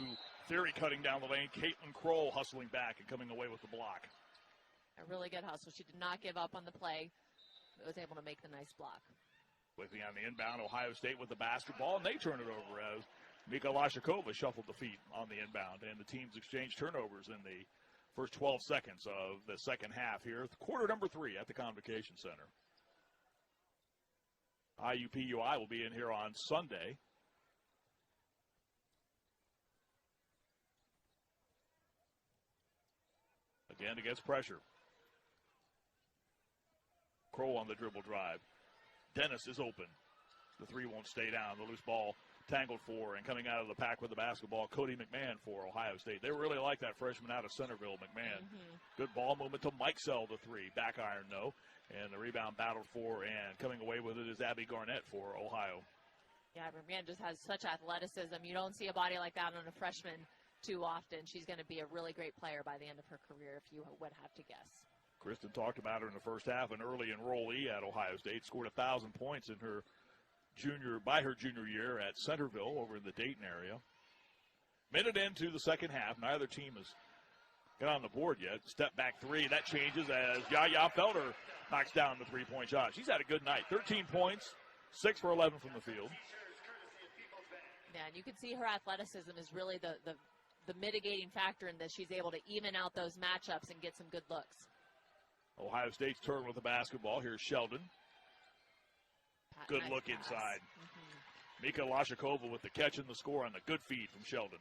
Theory cutting down the lane. Caitlin Kroll hustling back and coming away with the block. A really good hustle. She did not give up on the play, but was able to make the nice block. Quickly on the inbound, Ohio State with the basketball, and they turn it over as Mikolashikova shuffled the feet on the inbound, and the teams exchange turnovers in the first 12 seconds of the second half here. Quarter number 3 at the Convocation Center. IUPUI will be in here on Sunday. Again against pressure. Kroll on the dribble drive. Dennis is open. The 3 won't stay down. The loose ball tangled for, and coming out of the pack with the basketball, Cody McMahon for Ohio State. They really like that freshman out of Centerville, McMahon. Good ball movement to Mikesell, the 3. Back iron, no. And the rebound battled for, and coming away with it is Abby Garnett for Ohio. Yeah, McMahon just has such athleticism. You don't see a body like that on a freshman too often. She's going to be a really great player by the end of her career, if you would have to guess. Kristen talked about her in the first half, an early enrollee at Ohio State, scored 1,000 points in her junior year at Centerville over in the Dayton area. Minute into the second half, neither team has got on the board yet. Step back 3, that changes as Yaya Felder knocks down the 3-point shot. She's had a good night. 13 points, 6 for 11 from the field. Yeah, and you can see her athleticism is really the mitigating factor in this. She's able to even out those matchups and get some good looks. Ohio State's turn with the basketball. Here's Sheldon. Good nice look pass. inside. Mikolashikova with the catch and the score on the good feed from Sheldon.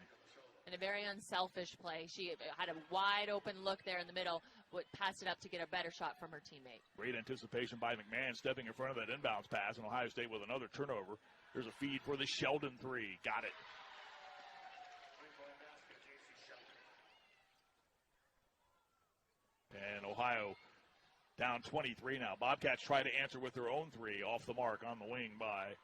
And a very unselfish play. She had a wide open look there in the middle, would pass it up to get a better shot from her teammate. Great anticipation by McMahon stepping in front of that inbounds pass, and Ohio State with another turnover. There's a feed for the Sheldon 3. Got it. And Ohio down 23 now. Bobcats try to answer with their own 3 off the mark on the wing by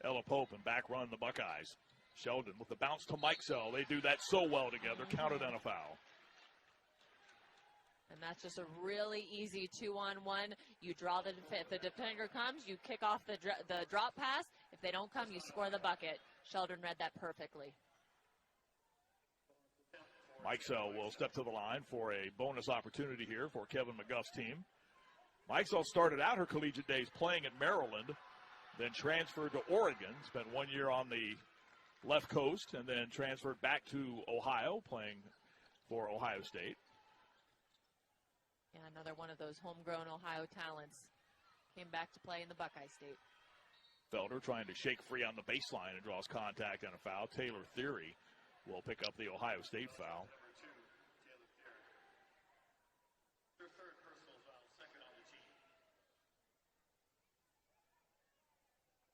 Ella Pope, and back run the Buckeyes. Sheldon with the bounce to Mikesell. They do that so well together. Counted on a foul. And that's just a really easy 2-on-1. You draw if the defender comes, you kick off the drop pass. If they don't come, you score the bucket. Sheldon read that perfectly. Mikesell will step to the line for a bonus opportunity here for Kevin McGuff's team. Mikesell started out her collegiate days playing at Maryland, then transferred to Oregon, spent 1 year on the left coast, and then transferred back to Ohio, playing for Ohio State. Yeah, another one of those homegrown Ohio talents. Came back to play in the Buckeye State. Felder trying to shake free on the baseline and draws contact and a foul. Taylor Theory will pick up the Ohio State foul.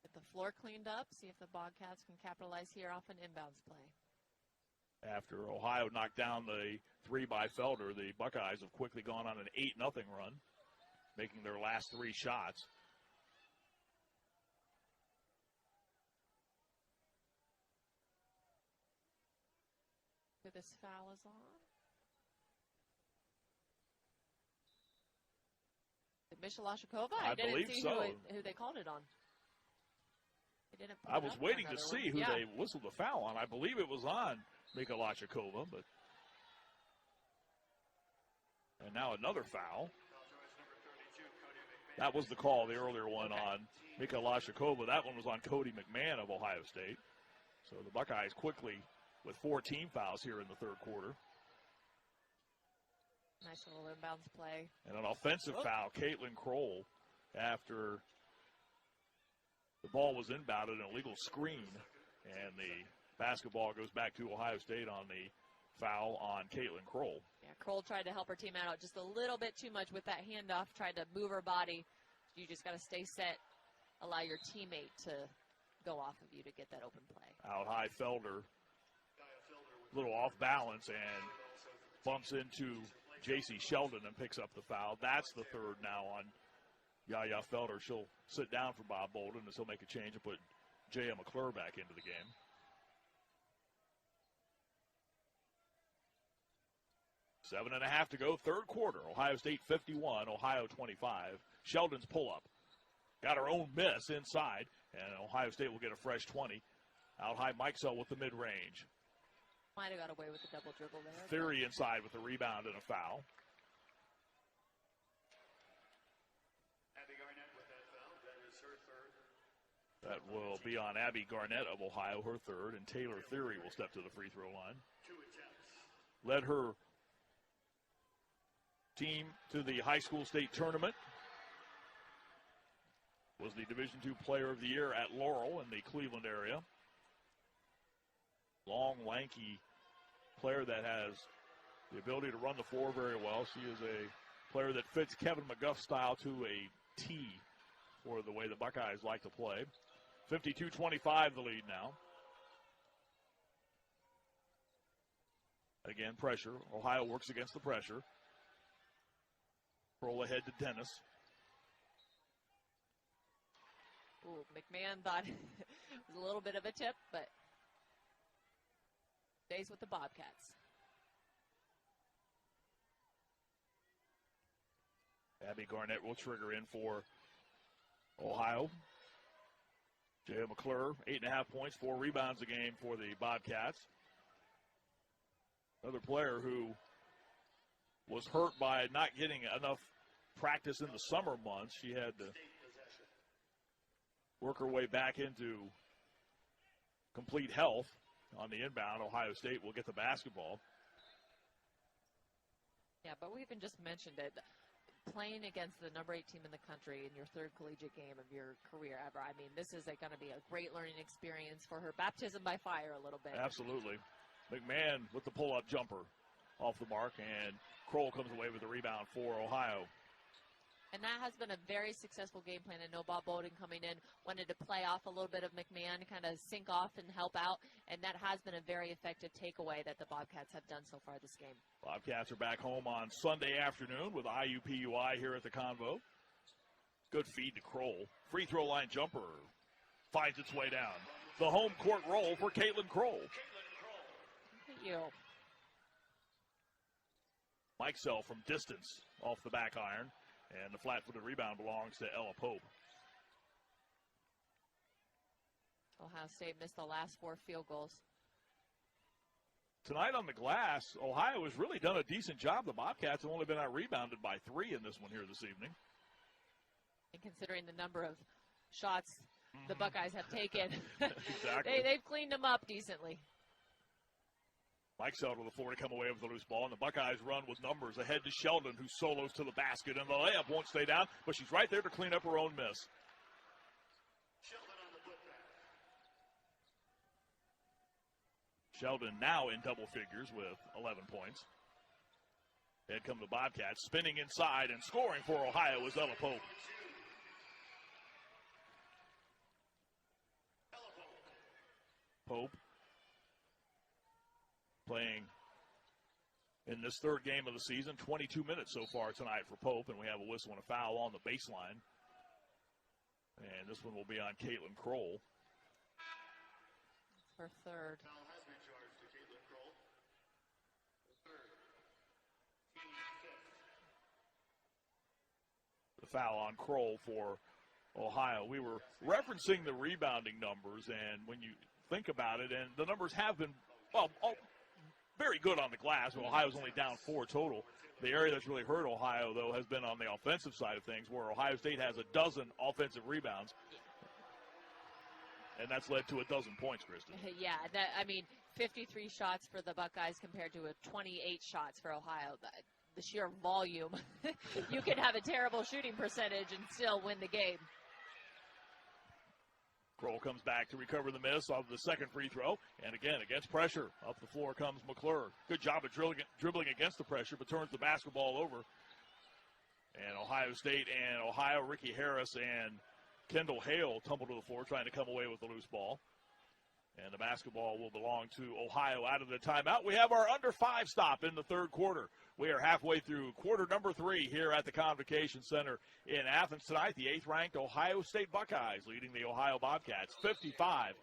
Get the floor cleaned up, see if the Bobcats can capitalize here off an inbounds play. After Ohio knocked down the 3 by Felder, the Buckeyes have quickly gone on an 8-0 run, making their last 3 shots. This foul is on. Mikolashikova? I believe didn't see so. who they called it on. They didn't put I it was up for waiting to another see one. who they whistled the foul on. I believe it was on Mikolashikova, but. And now another foul. That was the call, the earlier one on Mikolashikova. That one was on Cody McMahon of Ohio State. So the Buckeyes quickly with 4 team fouls here in the third quarter. Nice little inbounds play. And an offensive foul, Caitlin Kroll, after the ball was inbounded, an illegal screen. And the basketball goes back to Ohio State on the foul on Caitlin Kroll. Yeah, Kroll tried to help her team out just a little bit too much with that handoff, tried to move her body. You just got to stay set, allow your teammate to go off of you to get that open play. Out high, Felder, a little off balance and bumps into J.C. Sheldon and picks up the foul. That's the third now on Yaya Felder. She'll sit down for Bob Bolden as he'll make a change and put J.M. McClure back into the game. Seven and a half to go, third quarter. Ohio State 51, Ohio 25. Sheldon's pull-up. Got her own miss inside, and Ohio State will get a fresh 20. Out high, Mikesell with the mid-range. Might have got away with the double dribble there. Theory inside with a rebound and a foul. Abby Garnett with that foul. That is her third. That will be on Abby Garnett of Ohio, her third, and Taylor Theory will step to the free throw line. 2 attempts. Led her team to the high school state tournament. Was the Division II Player of the Year at Laurel in the Cleveland area. Long, lanky player that has the ability to run the floor very well. She is a player that fits Kevin McGuff's style to a T for the way the Buckeyes like to play. 52-25 the lead now. Again, pressure. Ohio works against the pressure. Roll ahead to Dennis. Ooh, McMahon thought it was a little bit of a tip, but stays with the Bobcats. Abby Garnett will trigger in for Ohio. J.M. McClure, 8.5 points, 4 rebounds a game for the Bobcats. Another player who was hurt by not getting enough practice in the summer months. She had to work her way back into complete health on the inbound. Ohio State will get the basketball. Yeah, but we even just mentioned it. Playing against the number 8 team in the country in your third collegiate game of your career ever. I mean, this is going to be a great learning experience for her. Baptism by fire a little bit. Absolutely. McMahon with the pull-up jumper off the mark, and Kroll comes away with the rebound for Ohio. And that has been a very successful game plan. I know Bob Bowden coming in wanted to play off a little bit of McMahon, kind of sink off and help out, and that has been a very effective takeaway that the Bobcats have done so far this game. Bobcats are back home on Sunday afternoon with IUPUI here at the Convo. Good feed to Kroll. Free throw line jumper finds its way down. The home court roll for Caitlin Kroll. Look at you. Mikesell from distance off the back iron. And the flat-footed rebound belongs to Ella Pope. Ohio State missed the last 4 field goals. Tonight on the glass, Ohio has really done a decent job. The Bobcats have only been out-rebounded by 3 in this one here this evening. And considering the number of shots the Buckeyes have taken, Exactly. they've cleaned them up decently. Mikesell to the floor to come away with the loose ball, and the Buckeyes run with numbers ahead to Sheldon, who solos to the basket, and the layup won't stay down, but she's right there to clean up her own miss. Sheldon on the putback. Sheldon now in double figures with 11 points. Head come the Bobcats, spinning inside and scoring for Ohio is Ella Pope. Pope playing in this third game of the season, 22 minutes so far tonight for Pope, and we have a whistle and a foul on the baseline. And this one will be on Caitlin Kroll. Her third. Foul has been charged to Caitlin Kroll. The third. Team fifth. The foul on Kroll for Ohio. We were referencing the rebounding numbers, and when you think about it, and the numbers have been, well, very good on the glass. Ohio's only down 4 total. The area that's really hurt Ohio, though, has been on the offensive side of things, where Ohio State has a dozen offensive rebounds. and that's led to a dozen points, Kristen. Yeah, 53 shots for the Buckeyes compared to 28 shots for Ohio. The sheer volume. You can have a terrible shooting percentage and still win the game. Kroll comes back to recover the miss off the second free throw. And again, against pressure, up the floor comes McClure. Good job of dribbling against the pressure, but turns the basketball over. And Ohio State and Ohio, Ricky Harris and Kendall Hale tumble to the floor trying to come away with the loose ball. And the basketball will belong to Ohio out of the timeout. We have our under 5 stop in the third quarter. We are halfway through quarter number 3 here at the Convocation Center in Athens tonight. The 8th-ranked Ohio State Buckeyes leading the Ohio Bobcats 55-29.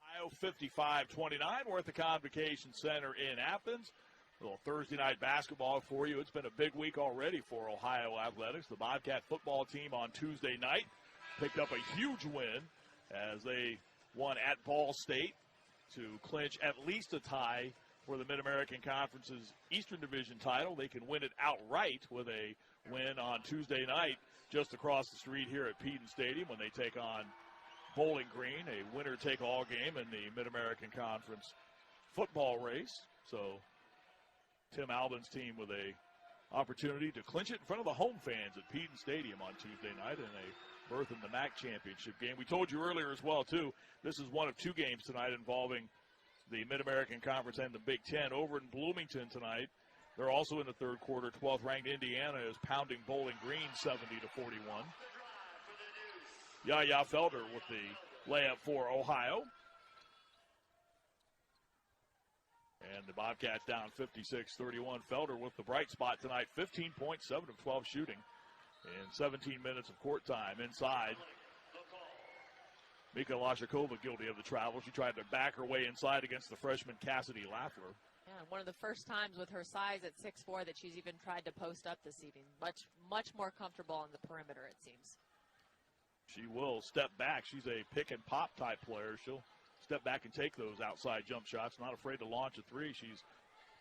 Ohio 55-29. We're at the Convocation Center in Athens. A little Thursday night basketball for you. It's been a big week already for Ohio athletics. The Bobcat football team on Tuesday night picked up a huge win as they won at Ball State to clinch at least a tie for the Mid-American Conference's Eastern Division title. They can win it outright with a win on Tuesday night just across the street here at Peden Stadium when they take on Bowling Green, a winner-take-all game in the Mid-American Conference football race. So Tim Albin's team with a opportunity to clinch it in front of the home fans at Peden Stadium on Tuesday night in a berth in the MAC championship game. We told you earlier as well, too, this is one of 2 games tonight involving the Mid-American Conference and the Big Ten. Over in Bloomington tonight, they're also in the third quarter. 12th-ranked Indiana is pounding Bowling Green 70-41. Yaya Felder with the layup for Ohio. And the Bobcats down 56-31. Felder with the bright spot tonight. 15 points, 7 of 12 shooting in 17 minutes of court time. Inside, Mika Lashakova guilty of the travel. She tried to back her way inside against the freshman Cassidy Lafler. Yeah, one of the first times with her size at 6'4" that she's even tried to post up this evening. Much more comfortable on the perimeter, it seems. She will step back. She's a pick and pop type player. She'll step back and take those outside jump shots. Not afraid to launch a 3. She's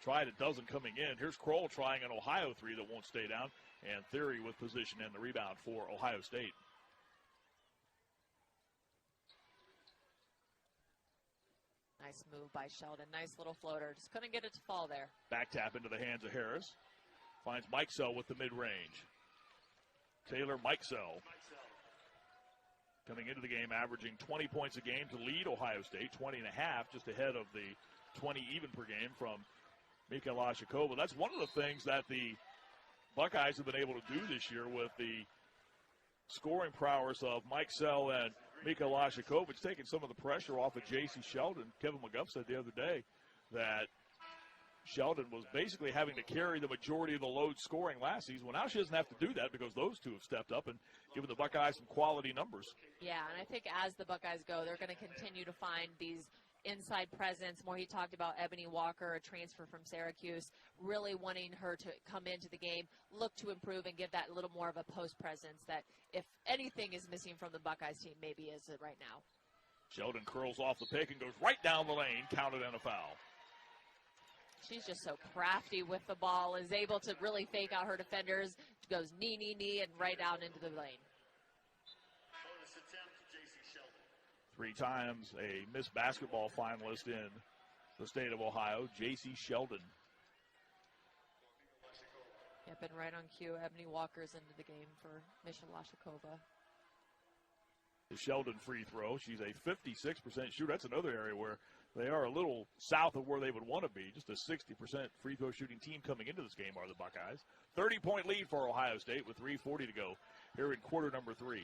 tried a dozen coming in. Here's Kroll trying an Ohio 3 that won't stay down. And Theory with position and the rebound for Ohio State. Nice move by Sheldon. Nice little floater. Just couldn't get it to fall there. Back tap into the hands of Harris. Finds Mikesell with the mid-range. Taylor Mikesell coming into the game averaging 20 points a game to lead Ohio State. 20 and a half, just ahead of the 20 even per game from Mika Lashakova. That's one of the things that the Buckeyes have been able to do this year with the scoring prowess of Mikesell and Mika Lashakova. It's taken some of the pressure off of J.C. Sheldon. Kevin McGuff said the other day that Sheldon was basically having to carry the majority of the load scoring last season. Well, now she doesn't have to do that because those two have stepped up and given the Buckeyes some quality numbers. Yeah, and I think as the Buckeyes go, they're going to continue to find these inside presence. More, he talked about Ebony Walker, a transfer from Syracuse, really wanting her to come into the game, look to improve and give that little more of a post presence that if anything is missing from the Buckeyes team, maybe is it right now. Sheldon curls off the pick and goes right down the lane, counted and a foul. She's just so crafty with the ball, is able to really fake out her defenders, goes knee, and right out into the lane. 3 times a Miss Basketball finalist in the state of Ohio, J.C. Sheldon. Yep, and right on cue, Ebony Walker's into the game for Misha Lashakova. The Sheldon free throw. She's a 56% shooter. That's another area where they are a little south of where they would want to be. Just a 60% free throw shooting team coming into this game are the Buckeyes. 30-point lead for Ohio State with 3:40 to go here in quarter number 3.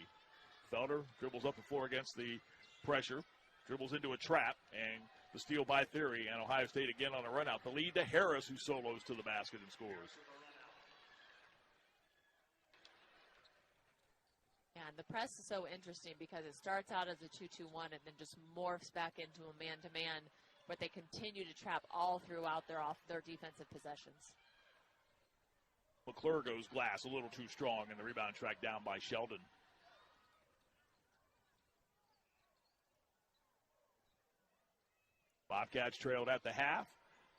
Felder dribbles up the floor against the pressure, dribbles into a trap, and the steal by Theory, and Ohio State again on a run out. The lead to Harris, who solos to the basket and scores. Yeah, and the press is so interesting because it starts out as a 2-2-1 and then just morphs back into a man-to-man, but they continue to trap all throughout their defensive possessions. McClure goes glass a little too strong, and the rebound tracked down by Sheldon. Bobcats trailed at the half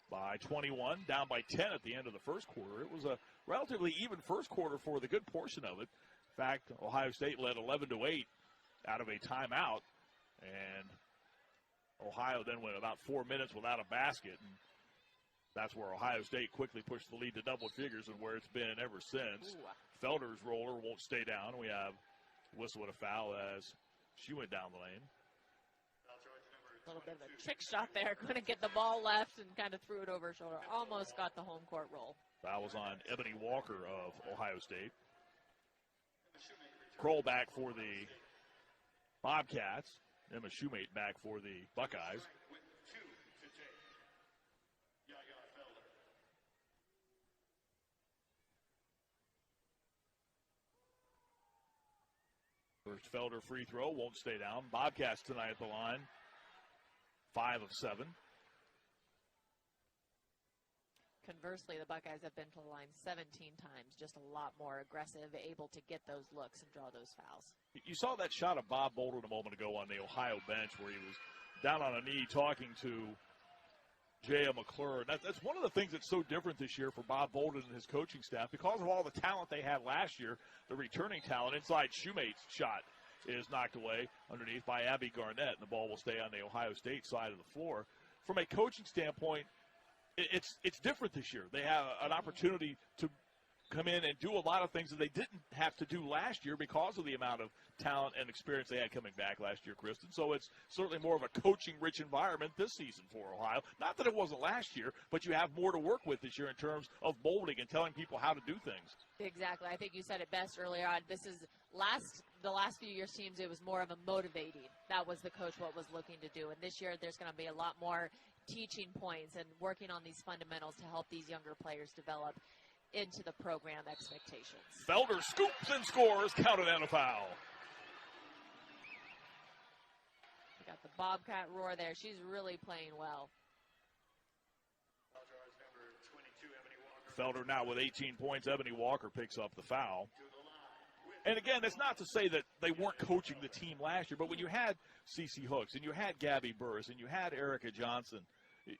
by 21, down by 10 at the end of the first quarter. It was a relatively even first quarter for the good portion of it. In fact, Ohio State led 11-8 out of a timeout, and Ohio then went about 4 minutes without a basket, and that's where Ohio State quickly pushed the lead to double figures and where it's been ever since. Ooh. Felder's roller won't stay down. We have whistle and a foul as she went down the lane. A little bit of a trick shot there. Couldn't get the ball left and kind of threw it over her shoulder. Almost got the home court roll. Foul was on Ebony Walker of Ohio State. Kroll back for the Bobcats. Emma Shoemate back for the Buckeyes. First Felder free throw won't stay down. Bobcats tonight at the line, 5 of 7. Conversely, the Buckeyes have been to the line 17 times, just a lot more aggressive, able to get those looks and draw those fouls. You saw that shot of Bob Bolden a moment ago on the Ohio bench where he was down on a knee talking to Jaya McClure. That's one of the things that's so different this year for Bob Bolden and his coaching staff. Because of all the talent they had last year, the returning talent, inside Shoemate's shot is knocked away underneath by Abby Garnett, and the ball will stay on the Ohio State side of the floor. From a coaching standpoint, it's different this year. They have an opportunity to come in and do a lot of things that they didn't have to do last year because of the amount of talent and experience they had coming back last year, Kristen. So it's certainly more of a coaching-rich environment this season for Ohio. Not that it wasn't last year, but you have more to work with this year in terms of molding and telling people how to do things. Exactly. I think you said it best earlier on. This is the last few years' teams, it was more of a motivating. That was the coach what was looking to do. And this year there's going to be a lot more teaching points and working on these fundamentals to help these younger players develop into the program expectations. Felder scoops and scores, counted and a foul. You got the Bobcat roar there. She's really playing well. Felder now with 18 points. Ebony Walker picks up the foul. And again, that's not to say that they weren't coaching the team last year, but when you had Cece Hooks and you had Gabby Burris and you had Erica Johnson,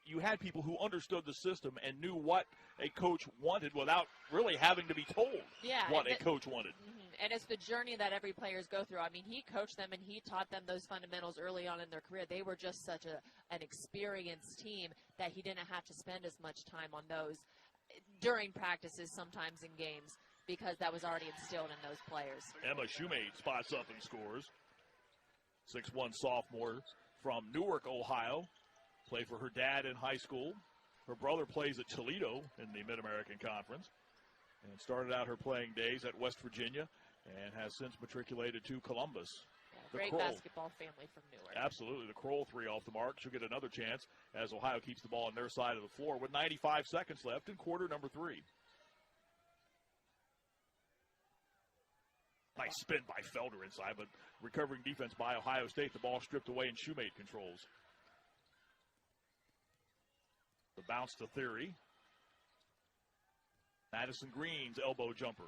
you had people who understood the system and knew what a coach wanted without really having to be told what a coach wanted. Mm-hmm. And it's the journey that every players go through. I mean, he coached them and he taught them those fundamentals early on in their career. They were just such an experienced team that he didn't have to spend as much time on those during practices, sometimes in games, because that was already instilled in those players. Emma Shoemate spots up and scores. 6'1" sophomore from Newark, Ohio. Played for her dad in high school. Her brother plays at Toledo in the Mid-American Conference. And started out her playing days at West Virginia and has since matriculated to Columbus. Yeah, great basketball family from Newark. Absolutely. The Kroll three off the mark. She'll get another chance as Ohio keeps the ball on their side of the floor with 95 seconds left in quarter number 3. Nice spin by Felder inside, but recovering defense by Ohio State. The ball stripped away and Shoemate controls. The bounce to Theory. Madison Green's elbow jumper.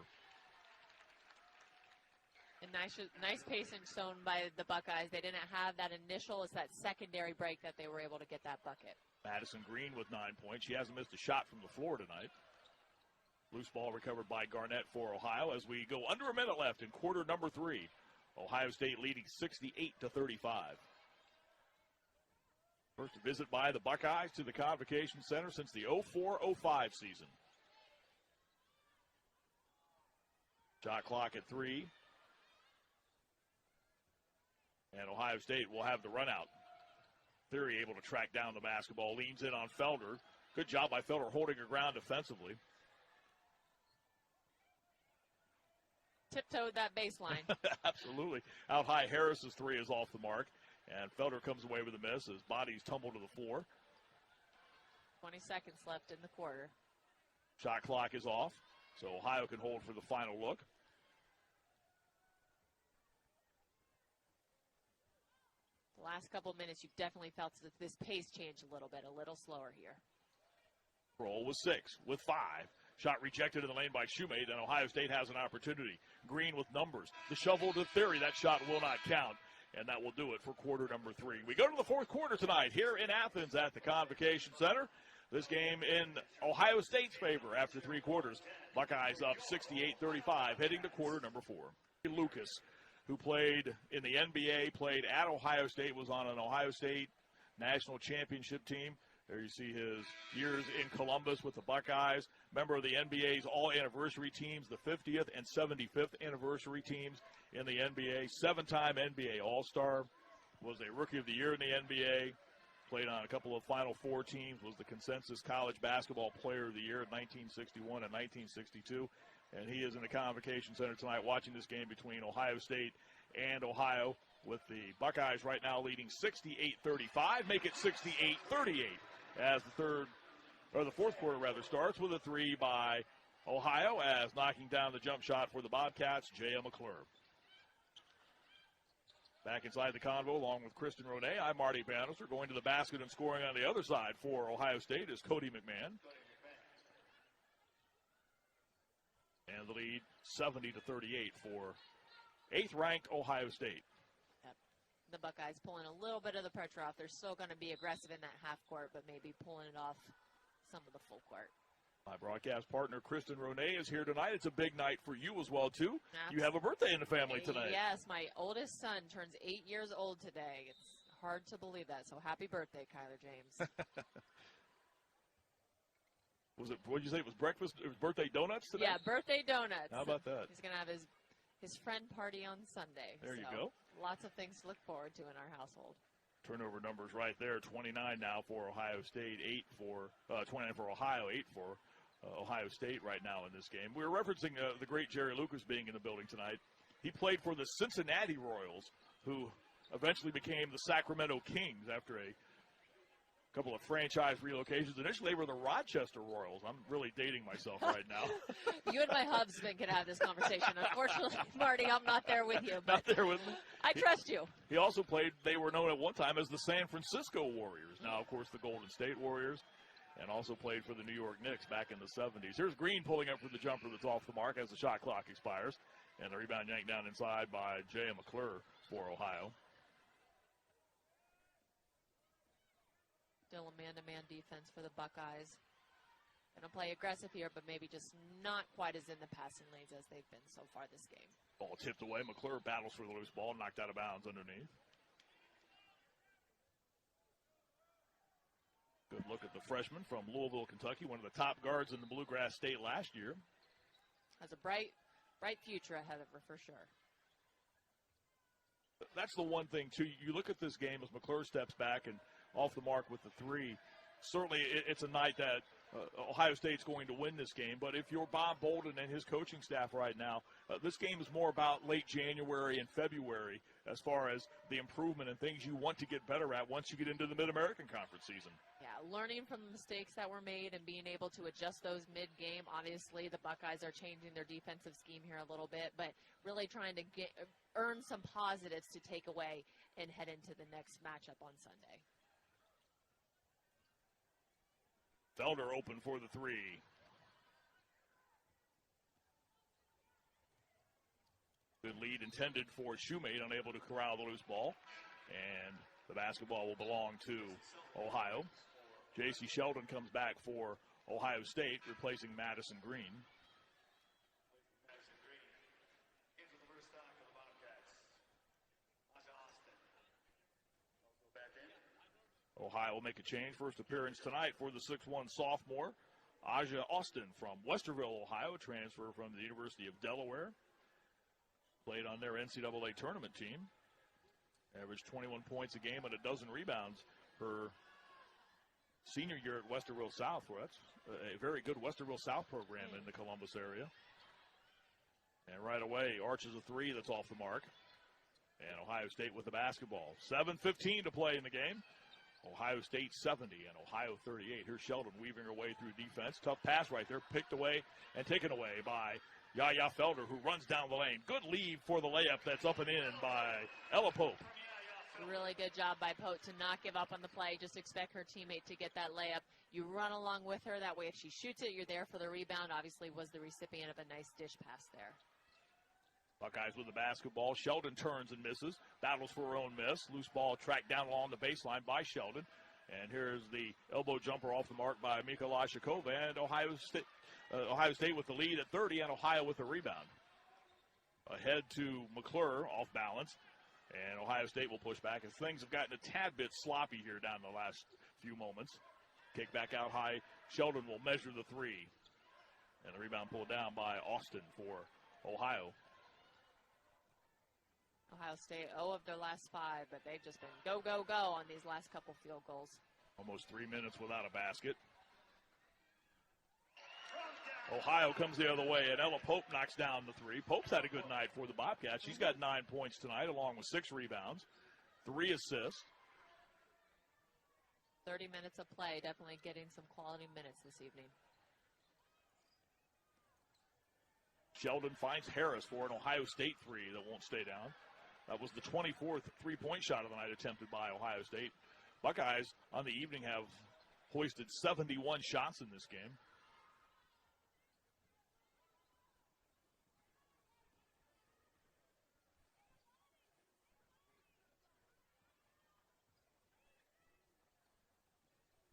And nice pacing shown by the Buckeyes. They didn't have that initial, it's that secondary break that they were able to get that bucket. Madison Green with 9 points. She hasn't missed a shot from the floor tonight. Loose ball recovered by Garnett for Ohio as we go under a minute left in quarter number 3. Ohio State leading 68-35. First visit by the Buckeyes to the Convocation Center since the 04-05 season. Shot clock at 3. And Ohio State will have the run out. Theory able to track down the basketball. Leans in on Felder. Good job by Felder holding her ground defensively. Tiptoed that baseline. Absolutely. Out high, Harris's 3 is off the mark. And Felder comes away with a miss as bodies tumble to the floor. 20 seconds left in the quarter. Shot clock is off, so Ohio can hold for the final look. The last couple of minutes, you've definitely felt this pace change a little bit, a little slower here. Kroll with 6, with 5. Shot rejected in the lane by Shoemate, and Ohio State has an opportunity. Green with numbers. The shovel to Theory. That shot will not count. And that will do it for quarter number 3. We go to the fourth quarter tonight here in Athens at the Convocation Center. This game in Ohio State's favor after 3 quarters. Buckeyes up 68-35, heading to quarter number 4. Lucas, who played in the NBA, played at Ohio State, was on an Ohio State national championship team. There you see his years in Columbus with the Buckeyes. Member of the NBA's all-anniversary teams, the 50th and 75th anniversary teams in the NBA. 7-time NBA All-Star. Was a Rookie of the Year in the NBA. Played on a couple of Final Four teams. Was the consensus College Basketball Player of the Year in 1961 and 1962. And he is in the Convocation Center tonight watching this game between Ohio State and Ohio, with the Buckeyes right now leading 68-35. Make it 68-38 as the fourth quarter starts with a three by Ohio, as knocking down the jump shot for the Bobcats, J.M. McClure. Back inside the convo along with Kristen Ronay, I'm Marty Bannister. Going to the basket and scoring on the other side for Ohio State is Cody McMahon. And the lead 70-38 for 8th-ranked Ohio State. The Buckeyes pulling a little bit of the pressure off. They're still going to be aggressive in that half court, but maybe pulling it off some of the full court. My broadcast partner, Kristen Ronay, is here tonight. It's a big night for you as well, too. Absolutely. You have a birthday in the family tonight. Yes, my oldest son turns 8 years old today. It's hard to believe that, so happy birthday, Kyler James. What did you say? It was breakfast? It was birthday donuts today? Yeah, birthday donuts. How about that? He's going to have his friend party on Sunday. There you go. Lots of things to look forward to in our household. Turnover numbers right there, 29 now for Ohio State, 29 for Ohio, 8 for Ohio State right now in this game. We were referencing the great Jerry Lucas being in the building tonight. He played for the Cincinnati Royals, who eventually became the Sacramento Kings after a couple of franchise relocations. Initially, they were the Rochester Royals. I'm really dating myself right now. You and my husband can have this conversation. Unfortunately, Marty, I'm not there with you. Not there with me. I trust you. He also played, they were known at one time as the San Francisco Warriors. Now, of course, the Golden State Warriors. And also played for the New York Knicks back in the 70s. Here's Green pulling up for the jumper that's off the mark as the shot clock expires. And the rebound yanked down inside by J.M. McClure for Ohio. Still a man-to-man defense for the Buckeyes. Going to play aggressive here, but maybe just not quite as in the passing lanes as they've been so far this game. Ball tipped away. McClure battles for the loose ball, knocked out of bounds underneath. Good look at the freshman from Louisville, Kentucky, one of the top guards in the Bluegrass State last year. Has a bright future ahead of her for sure. That's the one thing, too. You look at this game as McClure steps back and off the mark with the three. Certainly, it's a night that Ohio State's going to win this game. But if you're Bob Bolden and his coaching staff right now, this game is more about late January and February as far as the improvement and things you want to get better at once you get into the Mid-American Conference season. Yeah, learning from the mistakes that were made and being able to adjust those mid-game. Obviously, the Buckeyes are changing their defensive scheme here a little bit, but really trying to earn some positives to take away and head into the next matchup on Sunday. Felder open for the three. Good lead intended for Shoemate, unable to corral the loose ball. And the basketball will belong to Ohio. J.C. Sheldon comes back for Ohio State, replacing Madison Green. Madison Green into the first stock of the Bobcats. Aja Austin. Go back in. Ohio will make a change. First appearance tonight for the 6'1 sophomore, Aja Austin from Westerville, Ohio, transfer from the University of Delaware. Played on their NCAA tournament team. Averaged 21 points a game and a dozen rebounds her senior year at Westerville South. Well, that's a very good Westerville South program in the Columbus area. And right away, arches a three that's off the mark. And Ohio State with the basketball. 7:15 to play in the game. Ohio State 70 and Ohio 38. Here's Sheldon weaving her way through defense. Tough pass right there, picked away and taken away by Yaya Felder, who runs down the lane. Good lead for the layup that's up and in by Ella Pope. Really good job by Pope to not give up on the play. Just expect her teammate to get that layup. You run along with her. That way, if she shoots it, you're there for the rebound. Obviously was the recipient of a nice dish pass there. Buckeyes with the basketball. Sheldon turns and misses. Battles for her own miss. Loose ball tracked down along the baseline by Sheldon. And here's the elbow jumper off the mark by Mika Lashikova. And Ohio State with the lead at 30 and Ohio with the rebound. ahead to McClure, off balance. And Ohio State will push back as things have gotten a tad bit sloppy here down the last few moments. Kick back out high. Sheldon will measure the three. And the rebound pulled down by Austin for Ohio. Ohio State 0 of their last 5, but they've just been go, go, go on these last couple field goals. Almost 3 minutes without a basket. Ohio comes the other way, and Ella Pope knocks down the three. Pope's had a good night for the Bobcats. She's got 9 points tonight, along with 6 rebounds, 3 assists. 30 minutes of play, definitely getting some quality minutes this evening. Sheldon finds Harris for an Ohio State three that won't stay down. That was the 24th three-point shot of the night attempted by Ohio State. Buckeyes on the evening have hoisted 71 shots in this game.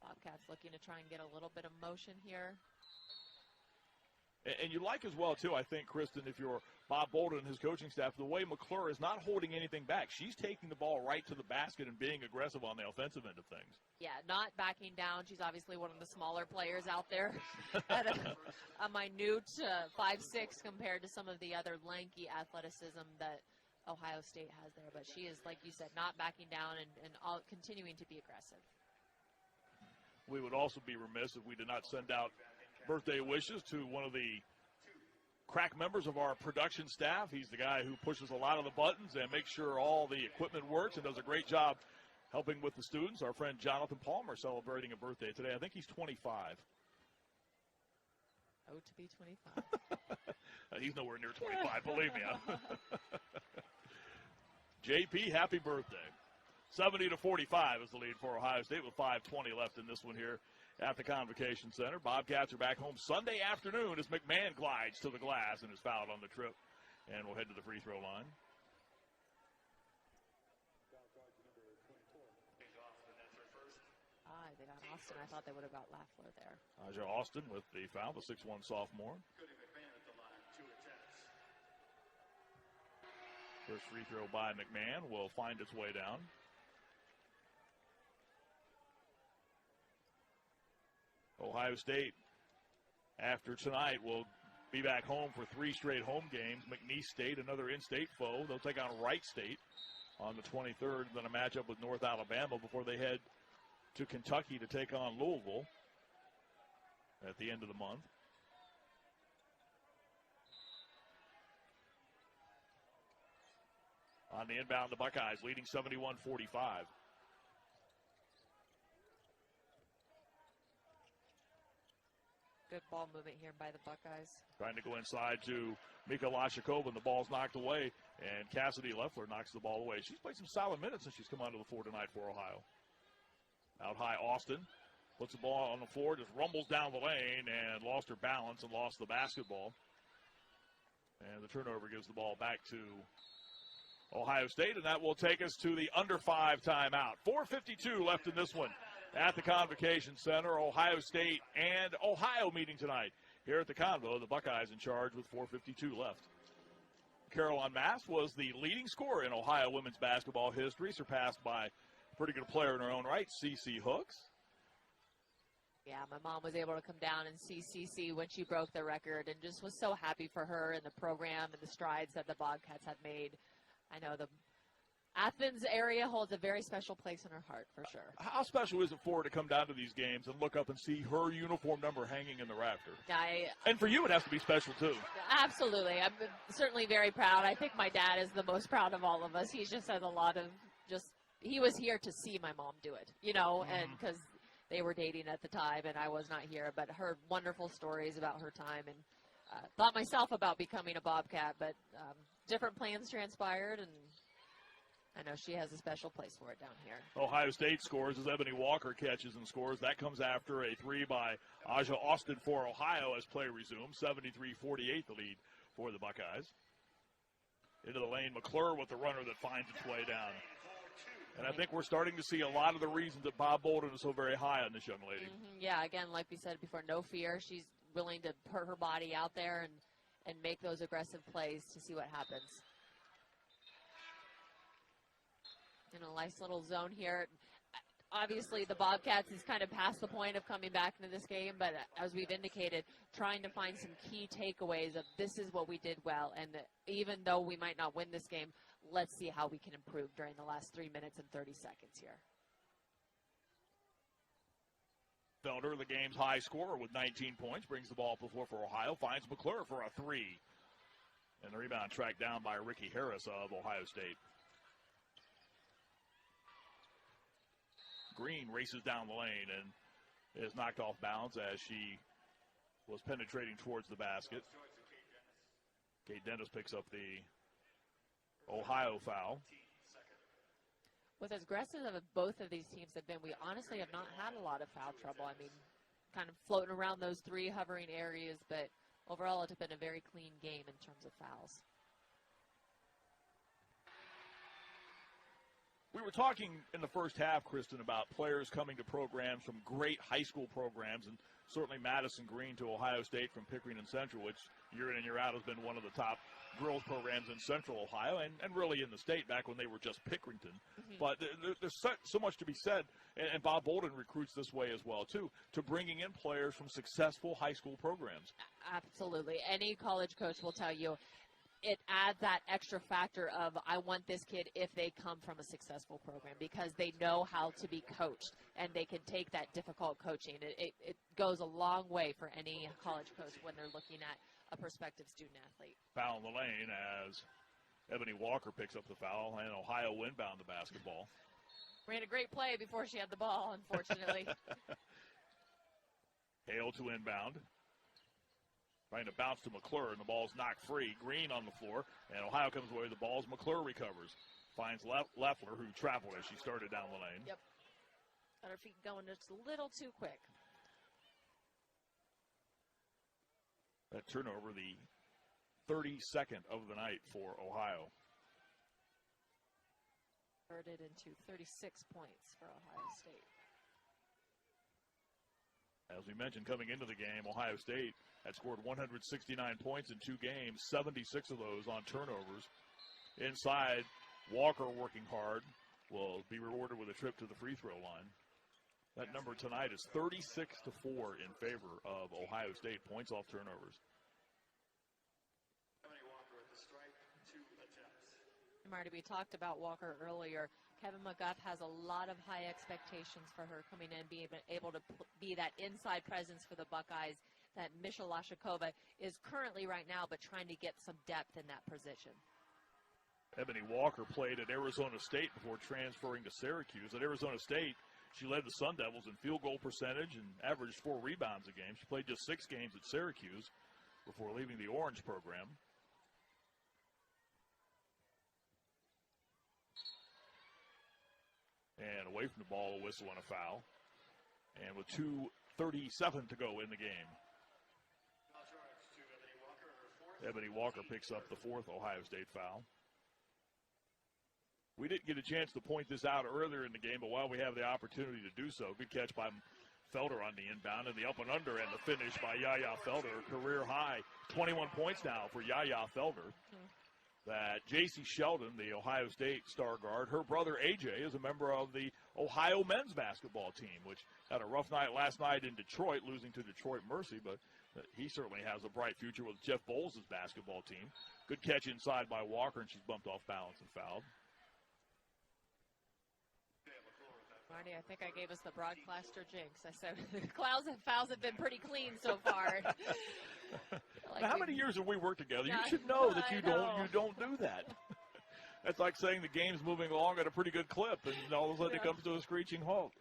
Bobcats looking to try and get a little bit of motion here. And you like as well, too, I think, Kristen, if you're Bob Bolden and his coaching staff, the way McClure is not holding anything back. She's taking the ball right to the basket and being aggressive on the offensive end of things. Yeah, not backing down. She's obviously one of the smaller players out there at a minute 5'6" compared to some of the other lanky athleticism that Ohio State has there. But she is, like you said, not backing down and continuing to be aggressive. We would also be remiss if we did not send out birthday wishes to one of the crack members of our production staff. He's the guy who pushes a lot of the buttons and makes sure all the equipment works and does a great job helping with the students. Our friend Jonathan Palmer celebrating a birthday today. I think he's 25. Oh, to be 25. He's nowhere near 25, believe me. JP, happy birthday. 70-45 is the lead for Ohio State with 5:20 left in this one here at the Convocation Center. Bobcats are back home Sunday afternoon as McMahon glides to the glass and is fouled on the trip. And we'll head to the free throw line. They got Austin. I thought they would have got Lafleur there. Aja Austin with the foul, the 6'1" sophomore. First free throw by McMahon will find its way down. Ohio State, after tonight, will be back home for 3 straight home games. McNeese State, another in-state foe. They'll take on Wright State on the 23rd, then a matchup with North Alabama before they head to Kentucky to take on Louisville at the end of the month. On the inbound, the Buckeyes leading 71-45. Good ball movement here by the Buckeyes. Trying to go inside to Mika Lashikova, and the ball's knocked away, and Cassidy Leffler knocks the ball away. She's played some solid minutes since she's come onto the floor tonight for Ohio. Out high, Austin puts the ball on the floor, just rumbles down the lane, and lost her balance and lost the basketball. And the turnover gives the ball back to Ohio State, and that will take us to the under 5 timeout. 4:52 left in this one at the Convocation Center. Ohio State and Ohio meeting tonight here at the Convo. The Buckeyes in charge with 4:52 left. Caroline Mast was the leading scorer in Ohio women's basketball history, surpassed by a pretty good player in her own right, CeCe Hooks. Yeah, my mom was able to come down and see CeCe when she broke the record and just was so happy for her and the program and the strides that the Bobcats have made. I know the Athens area holds a very special place in her heart, for sure. How special is it for her to come down to these games and look up and see her uniform number hanging in the rafter? And for you, it has to be special, too. Absolutely. I'm certainly very proud. I think my dad is the most proud of all of us. He just has a lot of he was here to see my mom do it, and because they were dating at the time and I was not here, but heard wonderful stories about her time and thought myself about becoming a Bobcat, but different plans transpired, and I know she has a special place for it down here. Ohio State scores as Ebony Walker catches and scores. That comes after a three by Aja Austin for Ohio as play resumes. 73-48 the lead for the Buckeyes. Into the lane, McClure with the runner that finds its way down. And I think we're starting to see a lot of the reasons that Bob Bolden is so very high on this young lady. Yeah, again, like we said before, no fear. She's willing to put her body out there and make those aggressive plays to see what happens. In a nice little zone here. Obviously, the Bobcats is kind of past the point of coming back into this game, but as we've indicated, trying to find some key takeaways of this is what we did well, and even though we might not win this game, let's see how we can improve during the last 3 minutes and 30 seconds here. Felder, the game's high scorer with 19 points, brings the ball up the floor for Ohio, finds McClure for a three. And the rebound tracked down by Ricky Harris of Ohio State. Green races down the lane and is knocked off balance as she was penetrating towards the basket. Kate Dennis picks up the Ohio foul. With as aggressive as both of these teams have been, we honestly have not had a lot of foul trouble. I mean, kind of floating around those three hovering areas, but overall it's been a very clean game in terms of fouls. We were talking in the first half, Kristen, about players coming to programs from great high school programs, and certainly Madison Green to Ohio State from Pickering and Central, which year in and year out has been one of the top girls programs in Central Ohio and really in the state back when they were just Pickerington. Mm-hmm. But there's so much to be said, and Bob Bolden recruits this way as well, too, to bringing in players from successful high school programs. Absolutely. Any college coach will tell you it adds that extra factor of I want this kid if they come from a successful program because they know how to be coached and they can take that difficult coaching. It goes a long way for any college coach when they're looking at a prospective student athlete. Foul in the lane as Ebony Walker picks up the foul and Ohio inbound the basketball. Ran a great play before she had the ball, unfortunately. Hale to inbound. Trying to bounce to McClure, and the ball's knocked free. Green on the floor, and Ohio comes away with the ball as McClure recovers. Finds Leffler, who traveled as she started down the lane. Yep. Got her feet going just a little too quick. That turnover, the 32nd of the night for Ohio. Converted into 36 points for Ohio State. As we mentioned, coming into the game, Ohio State had scored 169 points in 2 games, 76 of those on turnovers. Inside, Walker working hard will be rewarded with a trip to the free throw line. That number tonight is 36-4 in favor of Ohio State, points off turnovers. Walker at the strike, 2 attempts. Marty, we talked about Walker earlier. Kevin McGuff has a lot of high expectations for her coming in, being able to be that inside presence for the Buckeyes that Misha Lashikova is currently right now, but trying to get some depth in that position. Ebony Walker played at Arizona State before transferring to Syracuse. At Arizona State, she led the Sun Devils in field goal percentage and averaged 4 rebounds a game. She played just 6 games at Syracuse before leaving the Orange program. And away from the ball, a whistle and a foul. And with 2:37 to go in the game. Ebony Walker picks up the 4th Ohio State foul. We didn't get a chance to point this out earlier in the game, but while we have the opportunity to do so, good catch by Felder on the inbound, and the up and under and the finish by Yaya Felder, career high, 21 points now for Yaya Felder. That J.C. Sheldon, the Ohio State star guard, her brother A.J. is a member of the Ohio men's basketball team, which had a rough night last night in Detroit, losing to Detroit Mercy, but he certainly has a bright future with Jeff Bowles' basketball team. Good catch inside by Walker, and she's bumped off balance and fouled. Marty, I think I gave us the broadcaster jinx. I said the fouls have been pretty clean so far. Now, how many years have we worked together? You should know that you don't do that. That's like saying the game's moving along at a pretty good clip, and all of a sudden it comes to a screeching halt.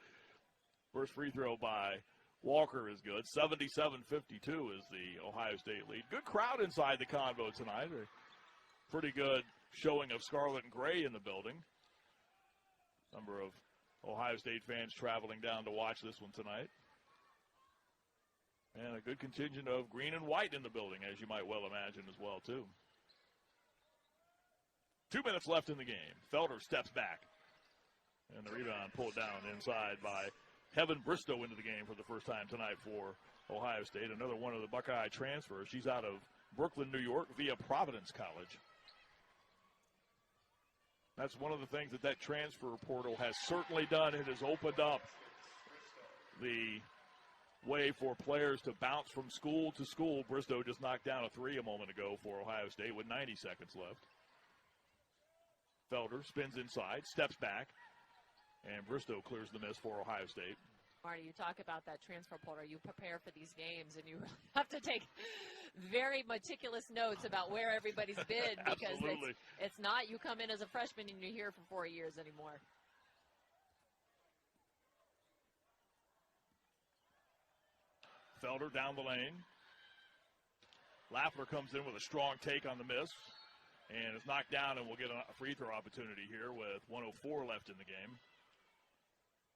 First free throw by Walker is good. 77-52 is the Ohio State lead. Good crowd inside the Convo tonight. A pretty good showing of scarlet and gray in the building. Number of Ohio State fans traveling down to watch this one tonight. And a good contingent of green and white in the building, as you might well imagine as well, too. 2 minutes left in the game. Felder steps back. And the rebound pulled down inside by Heaven Bristow into the game for the first time tonight for Ohio State. Another one of the Buckeye transfers. She's out of Brooklyn, New York, via Providence College. That's one of the things that transfer portal has certainly done. It has opened up the way for players to bounce from school to school. Bristow just knocked down a three a moment ago for Ohio State with 90 seconds left. Felder spins inside, steps back, and Bristow clears the miss for Ohio State. Marty, you talk about that transfer portal. You prepare for these games, and you have to take very meticulous notes about where everybody's been because it's not you come in as a freshman and you're here for 4 years anymore. Felder down the lane. Lafler comes in with a strong take on the miss and is knocked down, and will get a free throw opportunity here with 1:04 left in the game.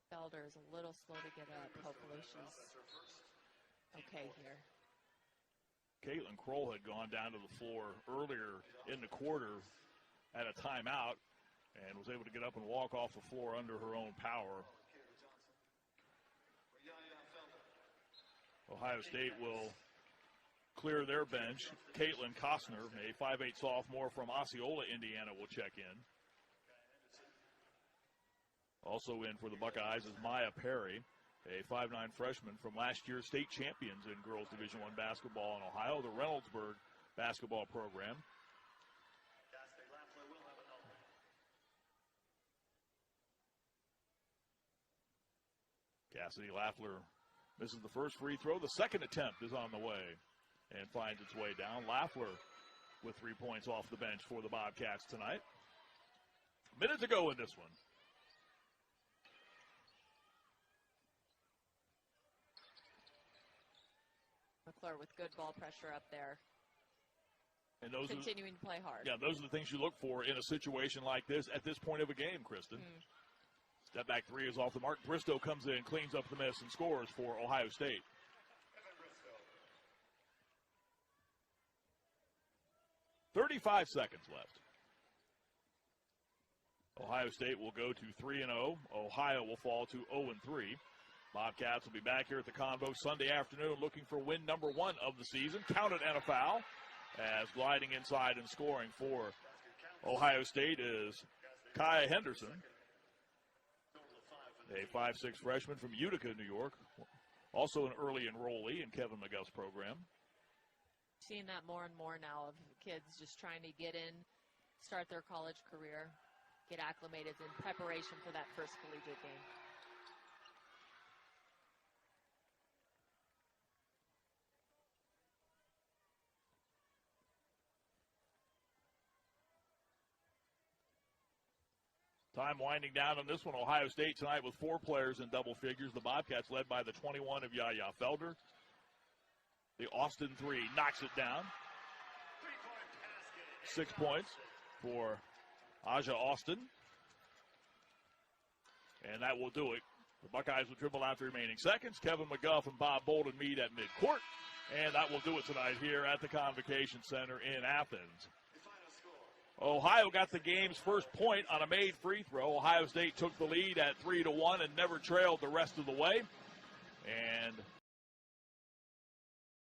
Felder is a little slow to get up. Hopefully she's okay here. Caitlin Kroll had gone down to the floor earlier in the quarter at a timeout and was able to get up and walk off the floor under her own power. Ohio State will clear their bench. Caitlin Costner, a 5'8" sophomore from Osceola, Indiana, will check in. Also in for the Buckeyes is Maya Perry, a 5'9" freshman from last year's state champions in girls Division I basketball in Ohio, the Reynoldsburg basketball program. Cassidy Lafler misses the first free throw. The second attempt is on the way and finds its way down. Lafler with 3 points off the bench for the Bobcats tonight. Minute to go in this one. McClure with good ball pressure up there. And those continuing to play hard. Yeah, those are the things you look for in a situation like this at this point of a game, Kristen. Step back three is off the mark. Bristow comes in, cleans up the miss, and scores for Ohio State. .35 seconds left. Ohio State will go to 3-0. Ohio will fall to 0-3. Bobcats will be back here at the Convo Sunday afternoon looking for win number 1 of the season. Counted and a foul as gliding inside and scoring for Ohio State is Kaya Henderson, a 5'6" freshman from Utica, New York. Also an early enrollee in Kevin McGuff's program. Seeing that more and more now of kids just trying to get in, start their college career, get acclimated in preparation for that first collegiate game. Time winding down on this one. Ohio State tonight with 4 players in double figures. The Bobcats led by the 21 of Yaya Felder. The Austin 3 knocks it down. 6 points for Aja Austin. And that will do it. The Buckeyes will dribble out the remaining seconds. Kevin McGuff and Bob Bolden meet at midcourt. And that will do it tonight here at the Convocation Center in Athens. Ohio got the game's first point on a made free throw. Ohio State took the lead at 3-1 and never trailed the rest of the way. And